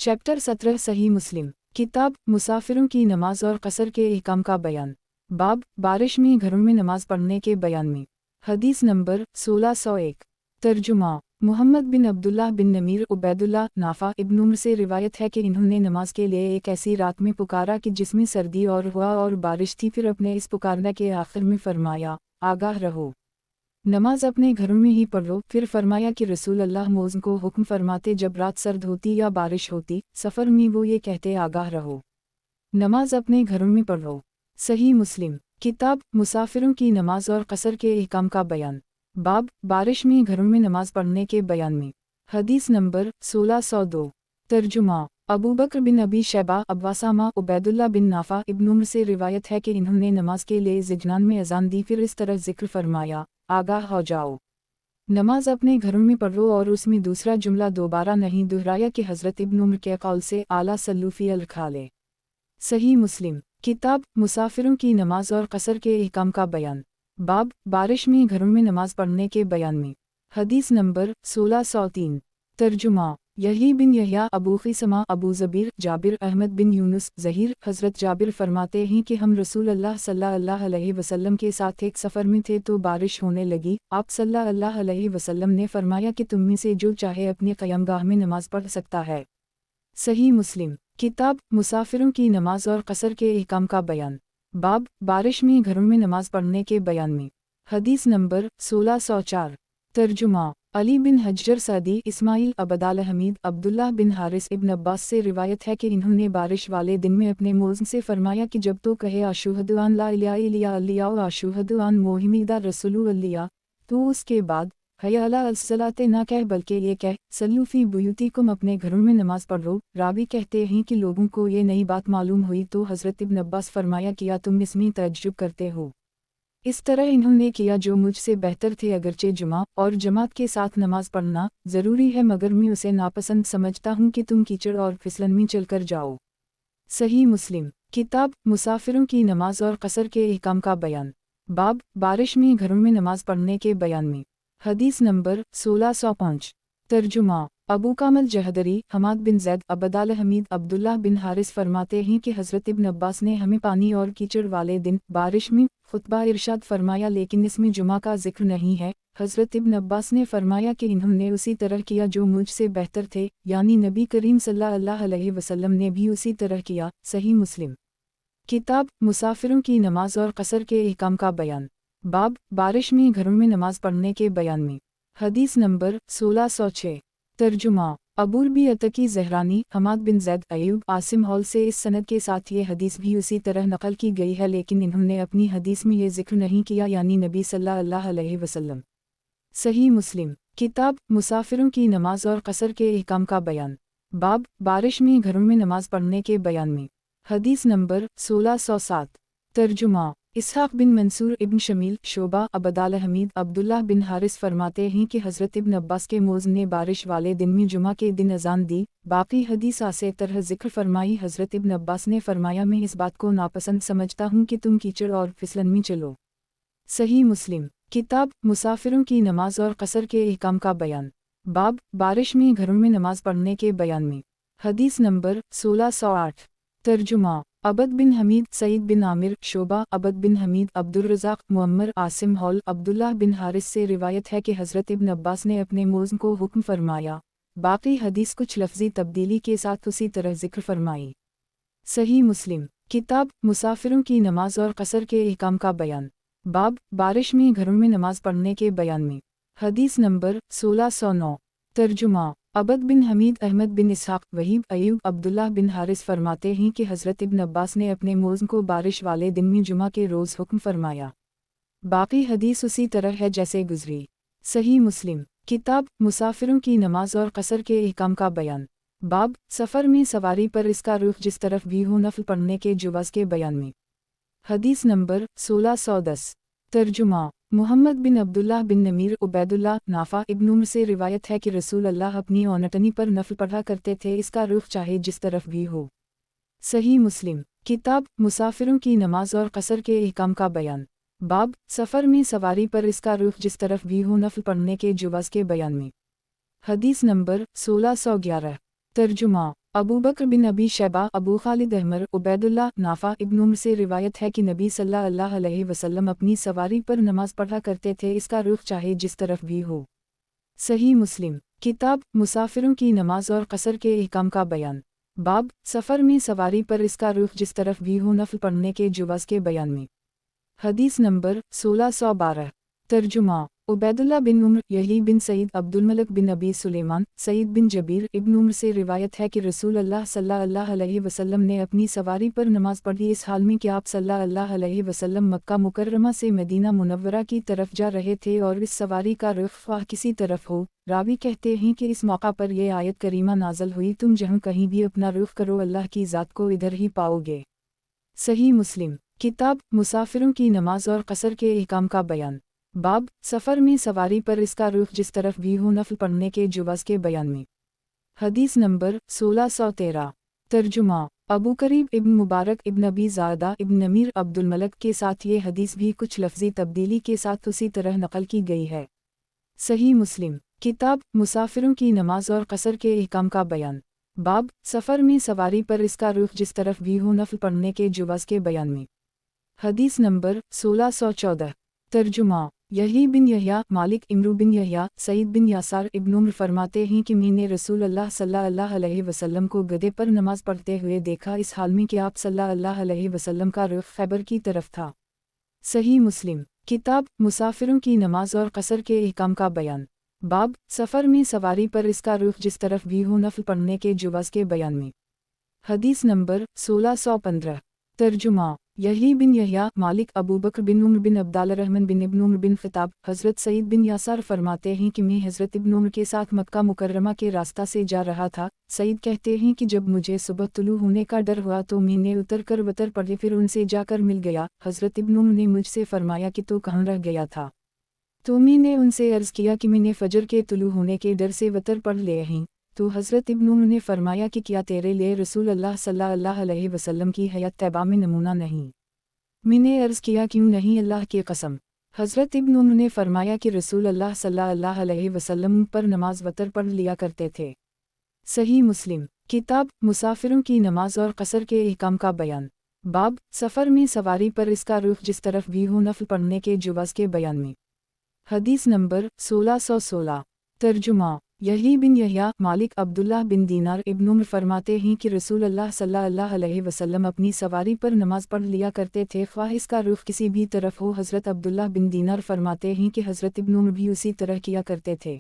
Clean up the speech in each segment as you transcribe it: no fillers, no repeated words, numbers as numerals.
Chapter 17 सही मुस्लिम किताब मुसाफिरों की नमाज और कसर के अहकाम का बयान। बाब बारिश में घरों में नमाज पढ़ने के बयान में। हदीस नंबर 1601। तर्जुमा मुहम्मद बिन अब्दुल्लाह बिन नमीर उबैदुल्लाह नाफा इब्न उम्र से रिवायत है कि इन्होंने नमाज के लिए एक ऐसी रात में पुकारा कि जिसमें सर्दी और हुआ और बारिश थी। फिर अपने इस पुकारने के आखिर में फरमाया, आगाह रहो, नमाज अपने घरों में ही पढ़ो। फिर फरमाया कि रसूल अल्लाह मौज़ को हुक्म फरमाते जब रात सर्द होती या बारिश होती सफ़र में वो ये कहते, आगाह रहो, नमाज अपने घरों में पढ़ो। सही मुस्लिम किताब मुसाफिरों की नमाज और कसर के अहकाम का बयान। बाब बारिश में घरों में नमाज पढ़ने के बयान में। हदीस नंबर 1602। तर्जुमा अबू बकर बिन अबी शैबा अब्बासामा उबैदुल्लाह बिन नाफा इब्न उम्र से रिवायत है कि इन्होंने नमाज के लिए ज़िजनान में अजान दी। फिर इस तरह जिक्र फरमाया, आगाह हो जाओ, नमाज अपने घरों में पढ़ो। और उसमें दूसरा जुमला दोबारा नहीं दोहराया कि हज़रत इब्न उम्र के कौल से आला सल्लूफ़ी अल-खाले। सही मुस्लिम किताब मुसाफिरों की नमाज और कसर के अहकाम का बयान। बाब बारिश में घरों में नमाज पढ़ने के बयान में। हदीस नंबर 1603। तर्जुमा यही बिन यहया अबू क़िसमा अबू ज़बीर जाबिर अहमद बिन यूनुस ज़हीर हज़रत जाबिर फरमाते हैं कि हम रसूल अल्लाह सल्लल्लाहु अलैहि वसल्लम के साथ एक सफ़र में थे तो बारिश होने लगी। आप सल्लल्लाहु अलैहि वसल्लम ने फरमाया कि तुम में से जो चाहे अपने क़यामगाह में नमाज पढ़ सकता है। सही मुस्लिम किताब मुसाफिरों की नमाज और कसर के अहकाम का बयान। बाब बारिश में घरों में नमाज पढ़ने के बयान में। हदीस नंबर 1604। तर्जुमा अली बिन हज्जर सदी इस्माइल अबदाल हमीद अब्दुल्लाह बिन हारिस इब्न अब्बास से रिवायत है कि इन्होंने बारिश वाले दिन में अपने मौज़ से फरमाया कि जब तो कहे अशुहदु अन ला इलाहा इल्लल्लाह व अशुहदु अन मुहम्मदुर रसूलुल्लाह तो उसके बाद हया अला अस्सलाते ना कह बल्कि ये कह सल्लू फी बुयूतिकुम अपने घरों में नमाज पढ़ो। रावी कहते हैं कि लोगों को ये नई बात मालूम हुई तो हज़रत इब्न अब्बास फरमाया, किया तुम इसमें तअज्जुब करते हो। इस तरह इन्होंने किया जो मुझसे बेहतर थे। अगरचे जुमा और जमात के साथ नमाज पढ़ना ज़रूरी है मगर मैं उसे नापसंद समझता हूँ कि तुम कीचड़ और फिसलन में चलकर जाओ। सही मुस्लिम किताब मुसाफिरों की नमाज और कसर के अहकाम का बयान। बाब बारिश में घरों में नमाज पढ़ने के बयान में। हदीस नंबर 1605। तर्जुमा अबू कामल जहदरी हमाद बिन ज़ैद अबदाल हमीद अब्दुल्लाह बिन हारिस फरमाते हैं कि हज़रत इब्न अब्बास ने हमें पानी और कीचड़ वाले दिन बारिश में खुतबा इरशाद फरमाया लेकिन इसमें जुमा का जिक्र नहीं है। हज़रत इब्न अब्बास ने फरमाया कि इन्होंने उसी तरह किया जो मुझसे बेहतर थे, यानी नबी करीम सल्लल्लाहु अलैहि वसल्लम ने भी उसी तरह किया। सही मुस्लिम किताब मुसाफिरों की नमाज और कसर के अहकाम का बयान। बाब बारिश में घरों में नमाज पढ़ने के बयान में। हदीस नंबर 1606। तर्जुमा अबूल बी अतकी ज़हरानी हमाद बिन ज़ैद अयूब आसिम हॉल से इस सनद के साथ ये हदीस भी उसी तरह नकल की गई है लेकिन इन्होंने अपनी हदीस में ये जिक्र नहीं किया, यानी नबी सल्लल्लाहु अलैहि वसल्लम। सही मुस्लिम किताब मुसाफिरों की नमाज और कसर के अहकाम का बयान। बाब बारिश में घरों में नमाज पढ़ने के बयान में। हदीस नंबर 1607। तर्जुमा इसहाक़ बिन मंसूर इब्न शमील शोबा अबदाल हमीद अब्दुल्लाह बिन हारिस फरमाते हैं कि हज़रत इब्न अब्बास के मौज़ ने बारिश वाले दिन में जुमा के दिन अजान दी। बाकी हदीस आसे तरह जिक्र फरमाई। हज़रत इब्न अब्बास ने फरमाया, मैं इस बात को नापसंद समझता हूँ कि तुम कीचड़ और फिसलन में चलो। सही मुस्लिम किताब मुसाफिरों की नमाज और कसर के अहकाम का बयान। बाब बारिश में घरों में नमाज पढ़ने के बयान में। हदीस नंबर 1608। तर्जुमा अबद बिन हमीद सईद बिन आमिर शोबा अबद बिन हमीद अब्दुर्रज़ाक़ मुअम्मर आसिम हॉल अब्दुल्लाह बिन हारिस से रिवायत है कि हज़रत इब्न अब्बास ने अपने मौज़ को हुक्म फरमाया। बाकी हदीस कुछ लफ्ज़ी तब्दीली के साथ उसी तरह जिक्र फरमाई। सही मुस्लिम किताब मुसाफिरों की नमाज और कसर के अहकाम का बयान। बाब बारिश में घरों में नमाज पढ़ने के बयान में। हदीस नंबर 1609। तर्जुमा अबद बिन हमीद अहमद बिन इसहाक़ वहीब अयूब अब्दुल्लाह बिन हारिस फरमाते हैं कि हज़रत इब्न अब्बास ने अपने मौज़ को बारिश वाले दिन में जुमा के रोज़ हुक्म फरमाया। बाकी हदीस उसी तरह है जैसे गुजरी। सही मुस्लिम किताब मुसाफिरों की नमाज और कसर के अहकाम का बयान। बाब सफ़र में सवारी पर इसका रुख जिस तरफ भी हो नफल पढ़ने के जुवाज़ के बयान में। हदीस नंबर 1610। तर्जुमा मुहम्मद बिन अब्दुल्लाह बिन नमीर उबैदुल्लाह नाफा इब्न उम्र से रिवायत है कि रसूल अल्लाह अपनी औनटनी पर नफल पढ़ा करते थे, इसका रुख चाहे जिस तरफ भी हो। सही मुस्लिम किताब मुसाफिरों की नमाज और कसर के अहकाम का बयान। बाब सफ़र में सवारी पर इसका रुख जिस तरफ भी हो नफल पढ़ने के जुवाज़ के बयान में। हदीस नंबर 1611। तर्जुमा अबू बकर बिन अबी शैबा, अबू खालिद अहमर, उबैदुल्लाह, नाफा इब्न उम्र से रिवायत है कि नबी सल्लल्लाहु अलैहि वसल्लम अपनी सवारी पर नमाज पढ़ा करते थे, इसका रुख चाहे जिस तरफ भी हो। सही मुस्लिम किताब मुसाफिरों की नमाज और कसर के अहकाम का बयान। बाब सफ़र में सवारी पर इसका रुख जिस तरफ भी हो नफल पढ़ने के जुवाज़ के बयान में। हदीस नंबर 1612। तर्जुमा उबैदुल्लाह बिन उम्र, यही बिन सईद, अब्दुल मलिक बिन अबी सुलेमान, सईद बिन जबीर इब्न उम्र से रिवायत है कि रसूल अल्लाह सल्लल्लाहु अलैहि वसल्लम ने अपनी सवारी पर नमाज पढ़ी, इस हाल में कि आप सल्लल्लाहु अलैहि वसल्लम मक्का मुकर्रमा से मदीना मुनव्वरा की तरफ जा रहे थे और इस सवारी का रुख ख्वाह किसी तरफ हो। रावी कहते हैं कि इस मौका पर यह आयत करीमा नाज़िल हुई, तुम जहाँ कहीं भी अपना रुख करो अल्लाह की ज़ात को इधर ही पाओगे। सही मुस्लिम किताब मुसाफिरों की नमाज और कसर के अहकाम का बयान। बाब सफ़र में सवारी पर इसका रुख जिस तरफ भी हो नफल पढ़ने के जुवाज़ के बयान में। हदीस नंबर 1613। तर्जुमा अबू करीब इब्न मुबारक इब्न अबी ज़ादा इब्न नमीर अब्दुल मलिक के साथ ये हदीस भी कुछ लफ्ज़ी तब्दीली के साथ उसी तरह नकल की गई है। सही मुस्लिम किताब मुसाफिरों की नमाज और कसर के अहकाम का बयान। बाब सफ़र में सवारी पर इसका रुख जिस तरफ भी हो नफल पढ़ने के जुवाज़ के बयान में। हदीस नंबर 1614। तर्जुमा यही बिन यहया, मालिक इमरू बिन यहया, सईद बिन यासार इब्न उम्र फरमाते हैं कि मैंने रसूल अल्लाह सल्लल्लाहु अलैहि वसल्लम को गधे पर नमाज पढ़ते हुए देखा, इस हाल में कि आप सल्लल्लाहु अलैहि वसल्लम का रुख खैबर की तरफ था। सही मुस्लिम किताब मुसाफिरों की नमाज और कसर के अहकाम का बयान। बाब सफ़र में सवारी पर इसका रुख जिस तरफ भी हो नफल पढ़ने के जुवाज़ के बयान में। हदीस नंबर 1615। तर्जुमा यही बिन यहया, मालिक अबू बकर बिन उम्र बिन अब्दाल रहमान बिन इब्न उम्र बिन खिताब, हज़रत सईद बिन यासार फरमाते हैं कि मैं हज़रत इब्न उम्र के साथ मक्का मुकर्रमा के रास्ता से जा रहा था। सईद कहते हैं कि जब मुझे सुबह तुलू होने का डर हुआ तो मैंने उतर कर वतर पढ़े, फिर उनसे जाकर मिल गया। हज़रत इब्न उम्र ने मुझसे फरमाया कि तू कहाँ रह गया था? तो मैंने उनसे अर्ज़ किया कि मैंने फजर के तुलू होने के डर से वतर पढ़ ले ही। तो हज़रत इब्न उम्र ने फरमाया कि क्या तेरे लिए रसूल अल्लाह सल्लल्लाहु अलैहि वसल्लम की हयात तैबा में नमूना नहीं? मैंने अर्ज़ किया क्यों नहीं, अल्लाह की कसम। हज़रत इब्न उम्र ने फरमाया कि रसूल अल्लाह सल्लल्लाहु अलैहि वसल्लम पर नमाज वतर पढ़ लिया करते थे। सही मुस्लिम किताब मुसाफिरों की नमाज और कसर के अहकाम का बयान। बाब सफ़र में सवारी पर इसका रुख जिस तरफ भी हो नफल पढ़ने के जुवाज़ के बयान में। हदीस नंबर 1616। तर्जुमा यही बिन यहया, मालिक अब्दुल्लाह बिन दीनार इब्न उम्र फरमाते हैं कि रसूल अल्लाह सल्लल्लाहु अलैहि वसल्लम अपनी सवारी पर नमाज पढ़ लिया करते थे, ख्वाह इसका रुख किसी भी तरफ हो। हज़रत अब्दुल्लाह बिन दीनार फरमाते हैं कि हज़रत इब्न उम्र भी उसी तरह किया करते थे।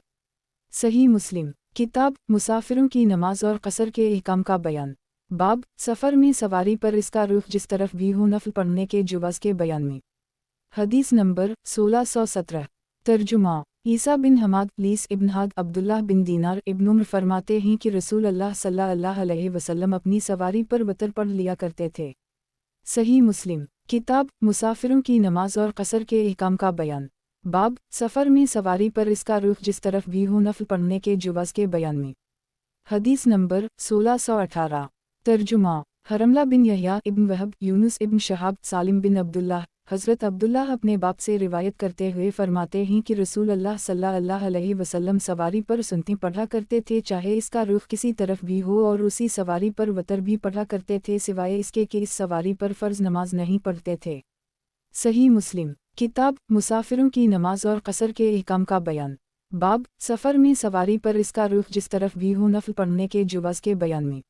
सही मुस्लिम किताब मुसाफिरों की नमाज और कसर के अहकाम का बयान। बाब सफ़र में सवारी पर इसका रुख जिस तरफ भी हो नफल पढ़ने के जुवाज़ के बयान में। हदीस नंबर 1617। तर्जुमा ईसा बिन हमाद, लीस इब्न हाद, अब्दुल्लाह बिन दीनार इब्न उम्र फरमाते हैं कि रसूल अल्लाह सल्लल्लाहु अलैहि वसल्लम अपनी सवारी पर वतर पढ़ लिया करते थे। सही मुस्लिम किताब मुसाफिरों की नमाज और कसर के अहकाम का बयान। बाब सफ़र में सवारी पर इसका रुख जिस तरफ भी हो नफल पढ़ने के जुवाज़ के बयान में। हदीस नंबर 1618। तर्जुमा हरमला बिन यहया इब्न वहब, यूनुस इब्न शहाब, सालिम बिन अब्दुल्लाह, हज़रत अब्दुल्लाह अपने बाप से रिवायत करते हुए फरमाते हैं कि रसूल अल्लाह सल्लल्लाहु अलैहि वसल्लम सवारी पर सुन्नतें पढ़ा करते थे, चाहे इसका रुख किसी तरफ भी हो, और उसी सवारी पर वतर भी पढ़ा करते थे, सिवाय इसके कि इस सवारी पर फ़र्ज़ नमाज नहीं पढ़ते थे। सही मुस्लिम किताब मुसाफिरों की नमाज और कसर के अहकाम का बयान। बाब सफ़र में सवारी पर इसका रुख जिस तरफ भी हो नफल पढ़ने के जुवाज़ के बयान में।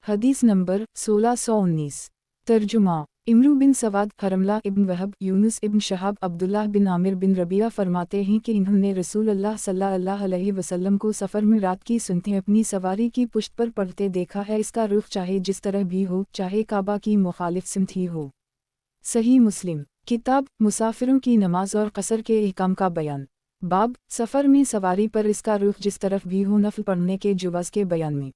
हदीस नंबर 1619। तर्जुमा इमरू बिन सवाद, हरमला इब्न वहब, यूनुस इब्न शहाब, अब्दुल्लाह बिन आमिर बिन रबिया फरमाते हैं कि इन्होंने रसूल अल्लाह सल्लल्लाहु अलैहि वसल्लम को सफ़र में रात की सुन्नतें अपनी सवारी की पुश्त पर पढ़ते देखा है, इसका रुख चाहे जिस तरह भी हो, चाहे काबा की मुखालिफ सिमत ही हो। सही मुस्लिम किताब मुसाफिरों की नमाज और कसर के अहकाम का बयान। बाब सफ़र में सवारी पर इसका रुख जिस तरफ भी हो नफल पढ़ने के जुवाज़ के बयान में।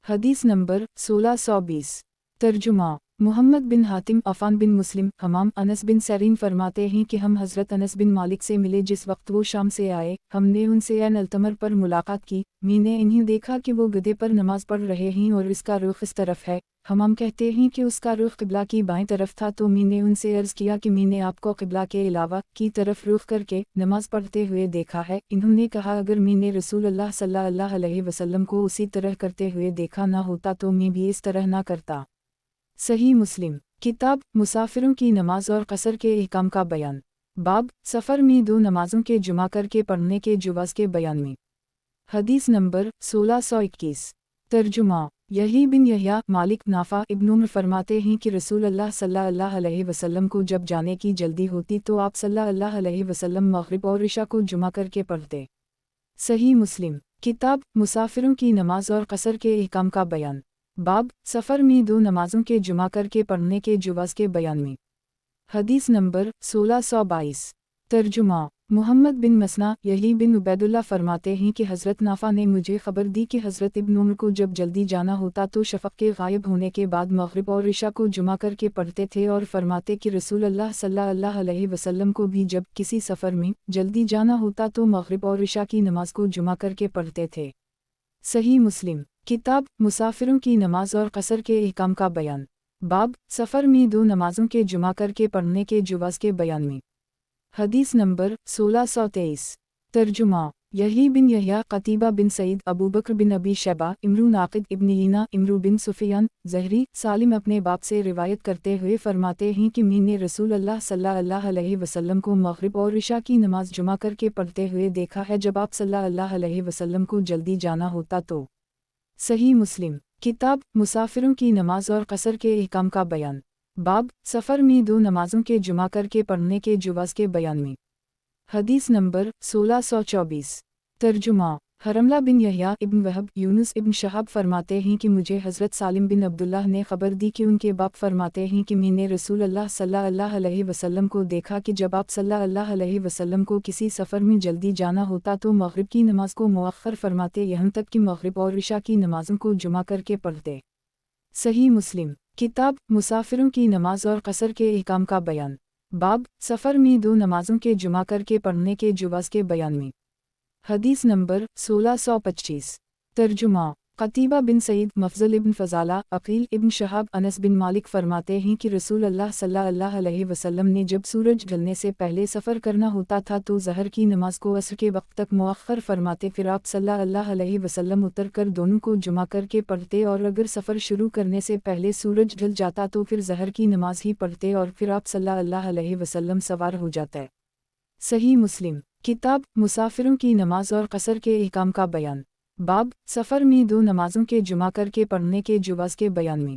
हदीस नंबर 1620। तर्जुमा محمد بن حاتم عفان بن مسلم ہمام انس بن سیرین فرماتے ہیں کہ ہم حضرت انس بن مالک سے ملے جس وقت وہ شام سے آئے، ہم نے ان سے عین التمر پر ملاقات کی، میں نے انہیں دیکھا کہ وہ گدھے پر نماز پڑھ رہے ہیں اور اس کا رخ اس طرف ہے، ہمام کہتے ہیں کہ اس کا رخ قبلہ کی بائیں طرف تھا، تو میں نے ان سے عرض کیا کہ میں نے آپ کو قبلہ کے علاوہ کی طرف رخ کر کے نماز پڑھتے ہوئے دیکھا ہے، انہوں نے کہا اگر میں نے رسول اللہ صلی اللہ علیہ وسلم کو اسی طرح کرتے ہوئے دیکھا نہ ہوتا تو میں بھی اس طرح نہ کرتا۔ صحیح مسلم کتاب مسافروں کی نماز اور قصر کے احکام کا بیان، باب سفر میں دو نمازوں کے جمع کر کے پڑھنے کے جواز کے بیان میں۔ حدیث نمبر 1621 ترجمہ یحییٰ بن یحییٰ مالک نافع ابن عمر فرماتے ہیں کہ رسول اللہ صلی اللہ علیہ وسلم کو جب جانے کی جلدی ہوتی تو آپ صلی اللہ علیہ وسلم مغرب اور عشاء کو جمع کر کے پڑھتے۔ صحیح مسلم کتاب مسافروں کی نماز اور قصر کے احکام کا بیان، باب سفر میں دو نمازوں کے جمع کر کے پڑھنے کے جواز کے بیان میں۔ حدیث نمبر 1622 ترجمہ محمد بن مسنہ یحییٰ بن عبید اللہ فرماتے ہیں کہ حضرت نافع نے مجھے خبر دی کہ حضرت ابن عمر کو جب جلدی جانا ہوتا تو شفق کے غائب ہونے کے بعد مغرب اور عشاء کو جمع کر کے پڑھتے تھے، اور فرماتے کہ رسول اللہ صلی اللہ علیہ وسلم کو بھی جب کسی سفر میں جلدی جانا ہوتا تو مغرب اور عشاء کی نماز کو جمع کر کے پڑھتے تھے۔ صحیح مسلم کتاب مسافروں کی نماز اور قصر کے احکام کا بیان، باب سفر میں دو نمازوں کے جمع کر کے پڑھنے کے جواز کے بیان میں۔ حدیث نمبر 1623 ترجمہ یحییٰ بن یحییٰ قتیبہ بن سعید ابو بکر بن ابی شیبہ عمرو ناقد ابن عینہ عمرو بن سفیان زہری سالم اپنے باپ سے روایت کرتے ہوئے فرماتے ہیں کہ میں نے رسول اللہ صلی اللہ علیہ وسلم کو مغرب اور عشاء کی نماز جمع کر کے پڑھتے ہوئے دیکھا ہے جب آپ صلی اللہ علیہ وسلم کو جلدی جانا ہوتا تو۔ صحیح مسلم کتاب مسافروں کی نماز اور قصر کے احکام کا بیان، باب سفر میں دو نمازوں کے جمع کر کے پڑھنے کے جواز کے بیان میں۔ حدیث نمبر 1624 ترجمہ حرملہ بن یحییٰ ابن وہب یونس ابن شہاب فرماتے ہیں کہ مجھے حضرت سالم بن عبداللہ نے خبر دی کہ ان کے باپ فرماتے ہیں کہ میں نے رسول اللہ صلی اللہ علیہ وسلم کو دیکھا کہ جب آپ صلی اللہ علیہ وسلم کو کسی سفر میں جلدی جانا ہوتا تو مغرب کی نماز کو مؤخر فرماتے یہاں تک کہ مغرب اور عشاء کی نمازوں کو جمع کر کے پڑھتے۔ صحیح مسلم کتاب مسافروں کی نماز اور قصر کے احکام کا بیان، باب سفر میں دو نمازوں کے جمع کر کے پڑھنے کے جواز کے بیان میں۔ حدیث نمبر 1625 ترجمہ قتیبہ بن سعید مفضل ابن فضالہ عقیل ابن شہاب انس بن مالک فرماتے ہیں کہ رسول اللہ صلی اللہ علیہ وسلم نے جب سورج ڈھلنے سے پہلے سفر کرنا ہوتا تھا تو ظہر کی نماز کو عصر کے وقت تک مؤخر فرماتے، پھر آپ صلی اللہ علیہ وسلم اتر کر دونوں کو جمع کر کے پڑھتے، اور اگر سفر شروع کرنے سے پہلے سورج ڈھل جاتا تو پھر ظہر کی نماز ہی پڑھتے، اور پھر آپ صلی اللہ علیہ وسلم سوار ہو جاتے۔ صحیح مسلم کتاب مسافروں کی نماز اور قصر کے احکام کا بیان، باب سفر میں دو نمازوں کے جمع کر کے پڑھنے کے جواز کے بیان میں۔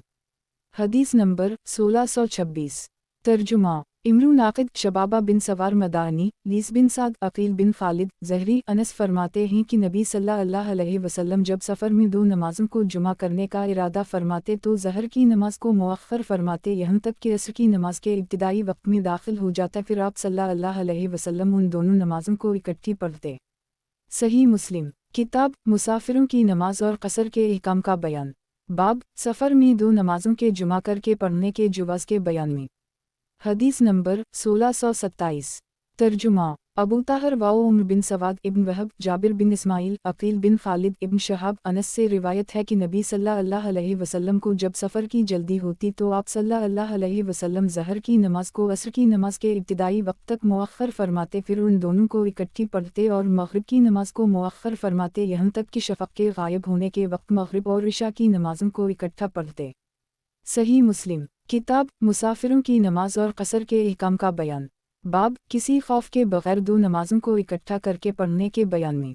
حدیث نمبر 1626 ترجمہ عمرو ناقد شبابہ بن سوار مدانی لیس بن سعد عقیل بن خالد زہری انس فرماتے ہیں کہ نبی صلی اللہ علیہ وسلم جب سفر میں دو نمازوں کو جمع کرنے کا ارادہ فرماتے تو ظہر کی نماز کو مؤخر فرماتے یہاں تک کہ عصر کی نماز کے ابتدائی وقت میں داخل ہو جاتا، پھر آپ صلی اللہ علیہ وسلم ان دونوں نمازوں کو اکٹھی پڑھتے۔ صحیح مسلم کتاب مسافروں کی نماز اور قصر کے احکام کا بیان، باب سفر میں دو نمازوں کے جمع کر کے پڑھنے کے جواز کے بیان میں۔ حدیث نمبر 1627 ترجمہ ابو طاہر واؤ عمر بن سواد ابن وہب جابر بن اسماعیل عقیل بن خالد ابن شہاب انس سے روایت ہے کہ نبی صلی اللہ علیہ وسلم کو جب سفر کی جلدی ہوتی تو آپ صلی اللہ علیہ وسلم ظہر کی نماز کو عصر کی نماز کے ابتدائی وقت تک مؤخر فرماتے، پھر ان دونوں کو اکٹھی پڑھتے، اور مغرب کی نماز کو مؤخر فرماتے یہاں تک کہ شفق کے غائب ہونے کے وقت مغرب اور عشاء کی نمازوں کو اکٹھا پڑھتے۔ صحیح مسلم کتاب مسافروں کی نماز اور قصر کے احکام کا بیان، باب کسی خوف کے بغیر دو نمازوں کو اکٹھا کر کے پڑھنے کے بیان میں۔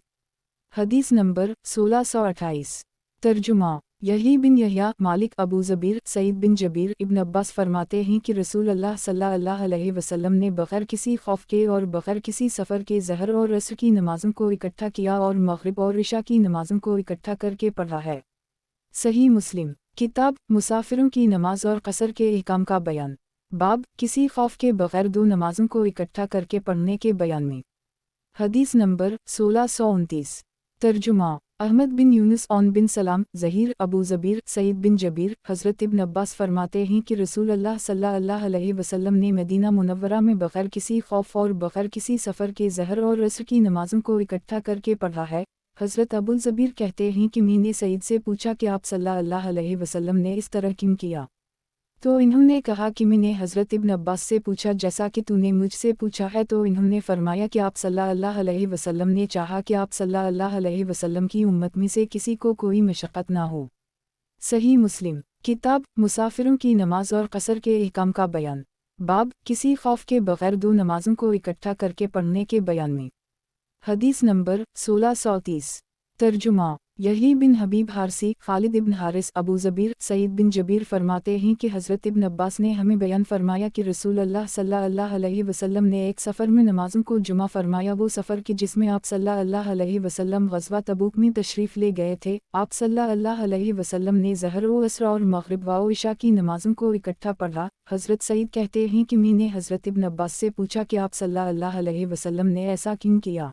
حدیث نمبر 1628 ترجمہ یحییٰ بن یحییٰ مالک ابو زبیر سعید بن جبیر ابن عباس فرماتے ہیں کہ رسول اللہ صلی اللہ علیہ وسلم نے بغیر کسی خوف کے اور بغیر کسی سفر کے ظہر اور عصر کی نمازوں کو اکٹھا کیا اور مغرب اور عشاء کی نمازوں کو اکٹھا کر کے پڑھا ہے۔ صحیح مسلم کتاب مسافروں کی نماز اور قصر کے احکام کا بیان، باب کسی خوف کے بغیر دو نمازوں کو اکٹھا کر کے پڑھنے کے بیان میں۔ حدیث نمبر 1629 ترجمہ अहमद बिन यूनुस औन बिन सलाम, ज़हीर, अबू ज़बीर, सईद बिन जबीर, हज़रत इब्न अब्बास फरमाते हैं कि रसूल अल्लाह सल्लल्लाहु अलैहि वसल्लम ने मदीना मुनव्वरा में बग़ैर किसी खौफ और बग़ैर किसी सफ़र के ज़हर और असर की नमाज़ों को इकट्ठा करके पढ़ा है। हज़रत अबू ज़बीर कहते हैं कि मैंने सईद से पूछा कि आप सल्लल्लाहु अलैहि वसल्लम ने इस तरह क्यों किया, तो इन्होंने कहा कि मैंने हज़रत इब्न अब्बास से पूछा जैसा कि तूने मुझसे पूछा है। तो इन्होंने फरमाया कि आप सल्लल्लाहु अलैहि वसल्लम ने चाहा कि आप सल्लल्लाहु अलैहि वसल्लम की उम्मत में से किसी को कोई मशक्क़त ना हो। सही मुस्लिम किताब मुसाफिरों की नमाज और कसर के अहकाम का बयान। बाब किसी खौफ के बग़ैर दो नमाज़ों को इकट्ठा करके पढ़ने के बयान में। हदीस नंबर 1630। तर्जुमा यही बिन हबीब हारसी, खालिद इब्न हारिस, अबू ज़बीर, सईद बिन जबीर फरमाते हैं कि हज़रत इब्न अब्बास ने हमें बयान फरमाया कि रसूल अल्लाह सल्लल्लाहु अलैहि वसल्लम ने एक सफ़र में नमाज़ों को जुमा फरमाया, वो सफ़र कि जिसमें आप सल्लल्लाहु अलैहि वसल्लम ग़ज़वा तबूक में तशरीफ़ ले गए थे। आप सल्लल्लाहु अलैहि वसल्लम ने ज़हर व असर और मग़रिब व इशा की नमाज़ों को इकट्ठा पढ़ा। हज़रत सईद कहते हैं कि मैंने हज़रत इब्न अब्बास से पूछा कि आप सल्लल्लाहु अलैहि वसल्लम ने ऐसा क्यों किया।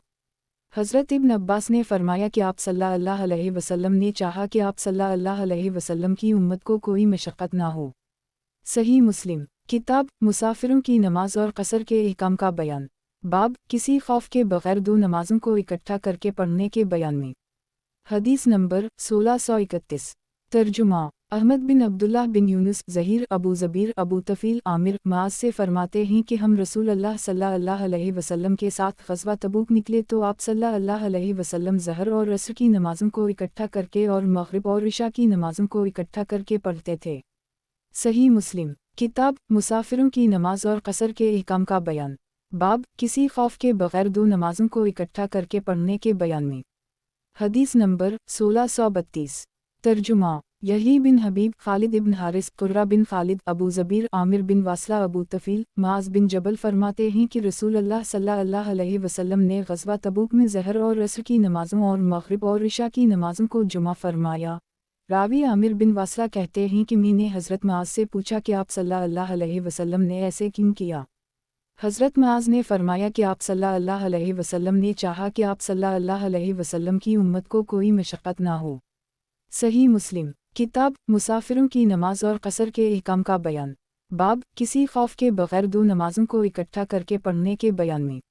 हज़रत इब्न अब्बास ने फरमाया कि आप सल्लल्लाहु अलैहि वसल्लम ने चाहा कि आप सल्लल्लाहु अलैहि वसल्लम की उम्मत को कोई मशक्क़त ना हो। सही मुस्लिम किताब मुसाफिरों की नमाज और कसर के अहकाम का बयान। बाब किसी खौफ के बग़ैर दो नमाज़ों को इकट्ठा करके पढ़ने के बयान में। हदीस नंबर 1631। तर्जुमा अहमद बिन अब्दुल्लाह बिन यूनुस, ज़हीर, अबू ज़बीर, अबू तफ़ील, आमिर, माज से फरमाते हैं कि हम रसूल अल्लाह सल्लल्लाहु अलैहि वसल्लम के साथ ग़ज़वा तबूक निकले तो आप सल्लल्लाहु अलैहि वसल्लम ज़हर और असर की नमाज़ों को इकट्ठा करके और मग़रिब और इशा की नमाज़ों को इकट्ठा करके पढ़ते थे। सही मुस्लिम किताब मुसाफिरों की नमाज और कसर के अहकाम का बयान। बाब किसी खौफ के बग़ैर दो नमाज़ों को इकट्ठा करके पढ़ने के बयान में। हदीस नंबर 1632। तर्जुमा यही बिन हबीब, खालिद इब्न हारिस, कुर्रा बिन खालिद, अबू ज़बीर, आमिर बिन वासला, अबू तफ़ील, माज बिन जबल फरमाते हैं कि रसूल अल्लाह सल्लल्लाहु अलैहि वसल्लम ने ग़ज़वा तबूक में ज़हर और असर की नमाज़ों और मग़रिब और इशा की नमाज़ों को जुमा फरमाया। रावी आमिर बिन वासला कहते हैं कि मैंने हज़रत माज से पूछा कि आप सल्लल्लाहु अलैहि वसल्लम ने ऐसे क्यों किया। हज़रत माज ने फरमाया कि आप सल्लल्लाहु अलैहि वसल्लम ने चाहा कि आप सल्लल्लाहु अलैहि वसल्लम की उम्मत को कोई मशक्क़त ना हो। सही मुस्लिम किताब मुसाफिरों की नमाज और कसर के अहकाम का बयान। बाब किसी खौफ के बग़ैर दो नमाज़ों को इकट्ठा करके पढ़ने के बयान में।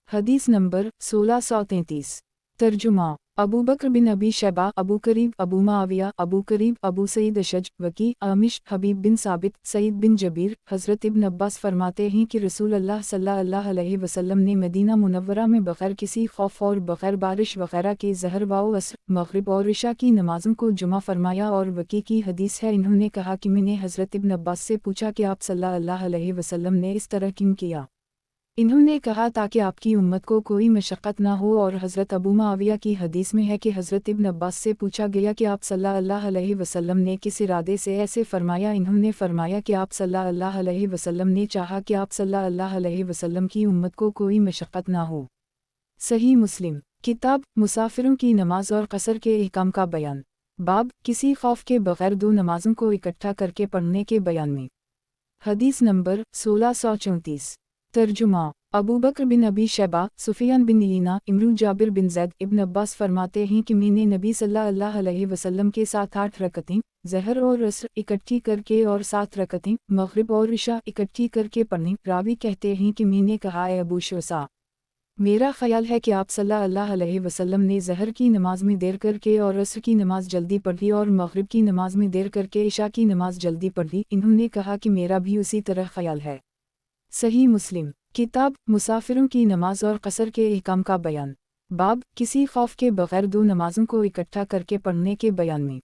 हदीस नंबर 1633। तर्जुमा अबू बकर बिन अबी शैबा, अबू करीब, अबू मुआविया, अबू करीब, अबू सईद अशज, वकी, आमिश, हबीब बिन साबित, सईद बिन जबीर, हज़रत इब्न अब्बास फरमाते हैं कि रसूल अल्लाह सल्लल्लाहु अलैहि वसल्लम ने मदीना मुनव्वरा में बग़ैर किसी खौफ और बग़ैर बारिश वग़ैरह के ज़हर व असर, मग़रिब और इशा की नमाज़ों को जुमा फरमाया। और वकी की हदीस है, इन्होंने कहा कि मैंने हज़रत इब्न अब्बास से पूछा कि आप सल्लल्लाहु अलैहि वसल्लम ने इस तरह क्यों किया। इन्होंने कहा ताकि आपकी उम्मत को कोई मशक्क़त ना हो। और हज़रत अबू मुआविया की हदीस में है कि हज़रत इब्न अब्बास से पूछा गया कि आप सल्लल्लाहु अलैहि वसल्लम ने किस इरादे से ऐसे फरमाया। इन्होंने फरमाया कि आप सल्लल्लाहु अलैहि वसल्लम ने चाहा कि आप सल्लल्लाहु अलैहि वसल्लम की उम्मत को कोई मशक्क़त ना हो। सही मुस्लिम किताब मुसाफिरों की नमाज और कसर के अहकाम का बयान। बाब किसी खौफ के बग़ैर दो नमाज़ों को इकट्ठा करके पढ़ने के बयान में। हदीस नंबर 1634। तर्जुमा अबू बकर बिन अबी शैबा, सुफियान बिन ईना, इमरू जाबिर बिन ज़ैद, इब्न अब्बास फरमाते हैं कि मैंने नबी सल्लल्लाहु अलैहि वसल्लम के साथ 8 रकतें ज़हर और असर इकट्ठी करके और 7 रकतें मग़रिब और इशा इकट्ठी करके पढ़ी। रावी कहते हैं कि मैंने कहा, ए अबू शुसा, मेरा ख्याल है कि आप सल्लल्लाहु अलैहि वसल्लम ने ज़हर की नमाज में देर करके और असर की नमाज जल्दी पढ़ी और मग़रिब की नमाज में देर करके इशा की नमाज जल्दी पढ़ी। इन्होंने कहा कि मेरा भी उसी तरह ख्याल है। सही मुस्लिम किताब मुसाफिरों की नमाज और कसर के अहकाम का बयान। बाब किसी खौफ के बग़ैर दो नमाज़ों को इकट्ठा करके पढ़ने के बयान में।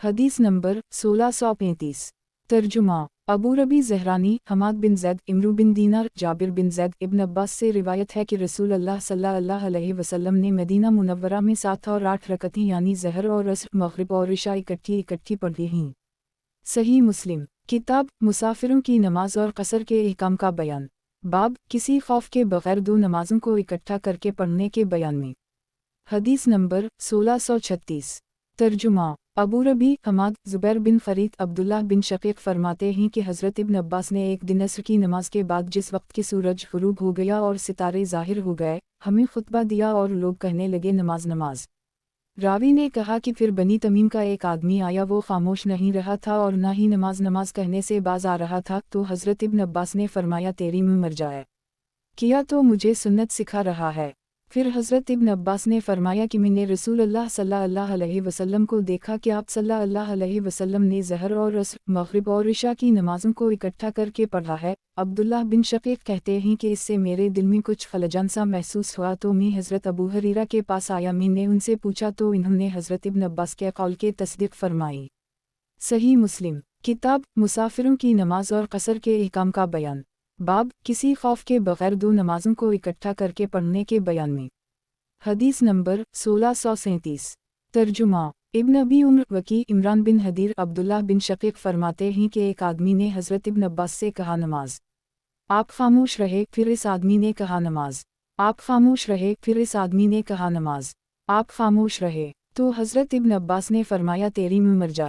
हदीस नंबर 1635। तर्जुमा अबू रबी ज़हरानी, हमाद बिन ज़ैद, इमरू बिन दीनार, जाबिर बिन ज़ैद, इब्न अब्बास से रिवायत है कि रसूल अल्लाह सल्लल्लाहु अलैहि वसल्लम ने मदीना मुनव्वरा में 7 और 8 रकतें यानी ज़हर और असर, मग़रिब और इशा इकट्ठी पढ़ी हैं। सही मुस्लिम किताब मुसाफिरों की नमाज और कसर के अहकाम का बयान। बाब किसी खौफ के बग़ैर दो नमाज़ों को इकट्ठा करके पढ़ने के बयान में। हदीस नंबर 1636। तर्जुमा अबू रबी, हमाद, ज़ुबैर बिन फ़रीद, अब्दुल्लाह बिन शक़ीक़ फरमाते हैं कि हज़रत इब्न अब्बास ने एक दिन असर की नमाज के बाद जिस वक्त कि सूरज ग़ुरूब हो गया और सितारे ज़ाहिर हो गए, हमें खुतबा दिया और लोग कहने लगे, नमाज नमाज। راوی نے کہا کہ پھر بنی تمیم کا ایک آدمی آیا، وہ خاموش نہیں رہا تھا اور نہ ہی نماز کہنے سے باز آ رہا تھا، تو حضرت ابن عباس نے فرمایا تیری منہ مرجع کیا تو مجھے سنت سکھا رہا ہے۔ پھر حضرت ابن عباس نے فرمایا کہ میں نے رسول اللہ صلی اللہ علیہ وسلم کو دیکھا کہ آپ صلی اللہ علیہ وسلم نے ظہر اور عصر، مغرب اور عشاء کی نمازوں کو اکٹھا کر کے پڑھا ہے۔ عبداللہ بن شقیق کہتے ہیں کہ اس سے میرے دل میں کچھ خلجان سا محسوس ہوا، تو میں حضرت ابو ہریرہ کے پاس آیا، میں نے ان سے پوچھا تو انہوں نے حضرت ابن عباس کے قول کے تصدیق فرمائی۔ صحیح مسلم کتاب مسافروں کی نماز اور قصر کے احکام کا بیان، باب کسی خوف کے بغیر دو نمازوں کو اکٹھا کر کے پڑھنے کے بیان میں۔ حدیث نمبر 1637 ترجمہ ابن ابی عمر وکی عمران بن حدیر عبداللہ بن شقیق فرماتے ہیں کہ ایک آدمی نے حضرت ابن عباس سے کہا نماز، آپ خاموش رہے، پھر اس آدمی نے کہا نماز، آپ خاموش رہے، پھر اس آدمی نے کہا نماز، آپ خاموش رہے، تو حضرت ابن عباس نے فرمایا تیری منہ مرجع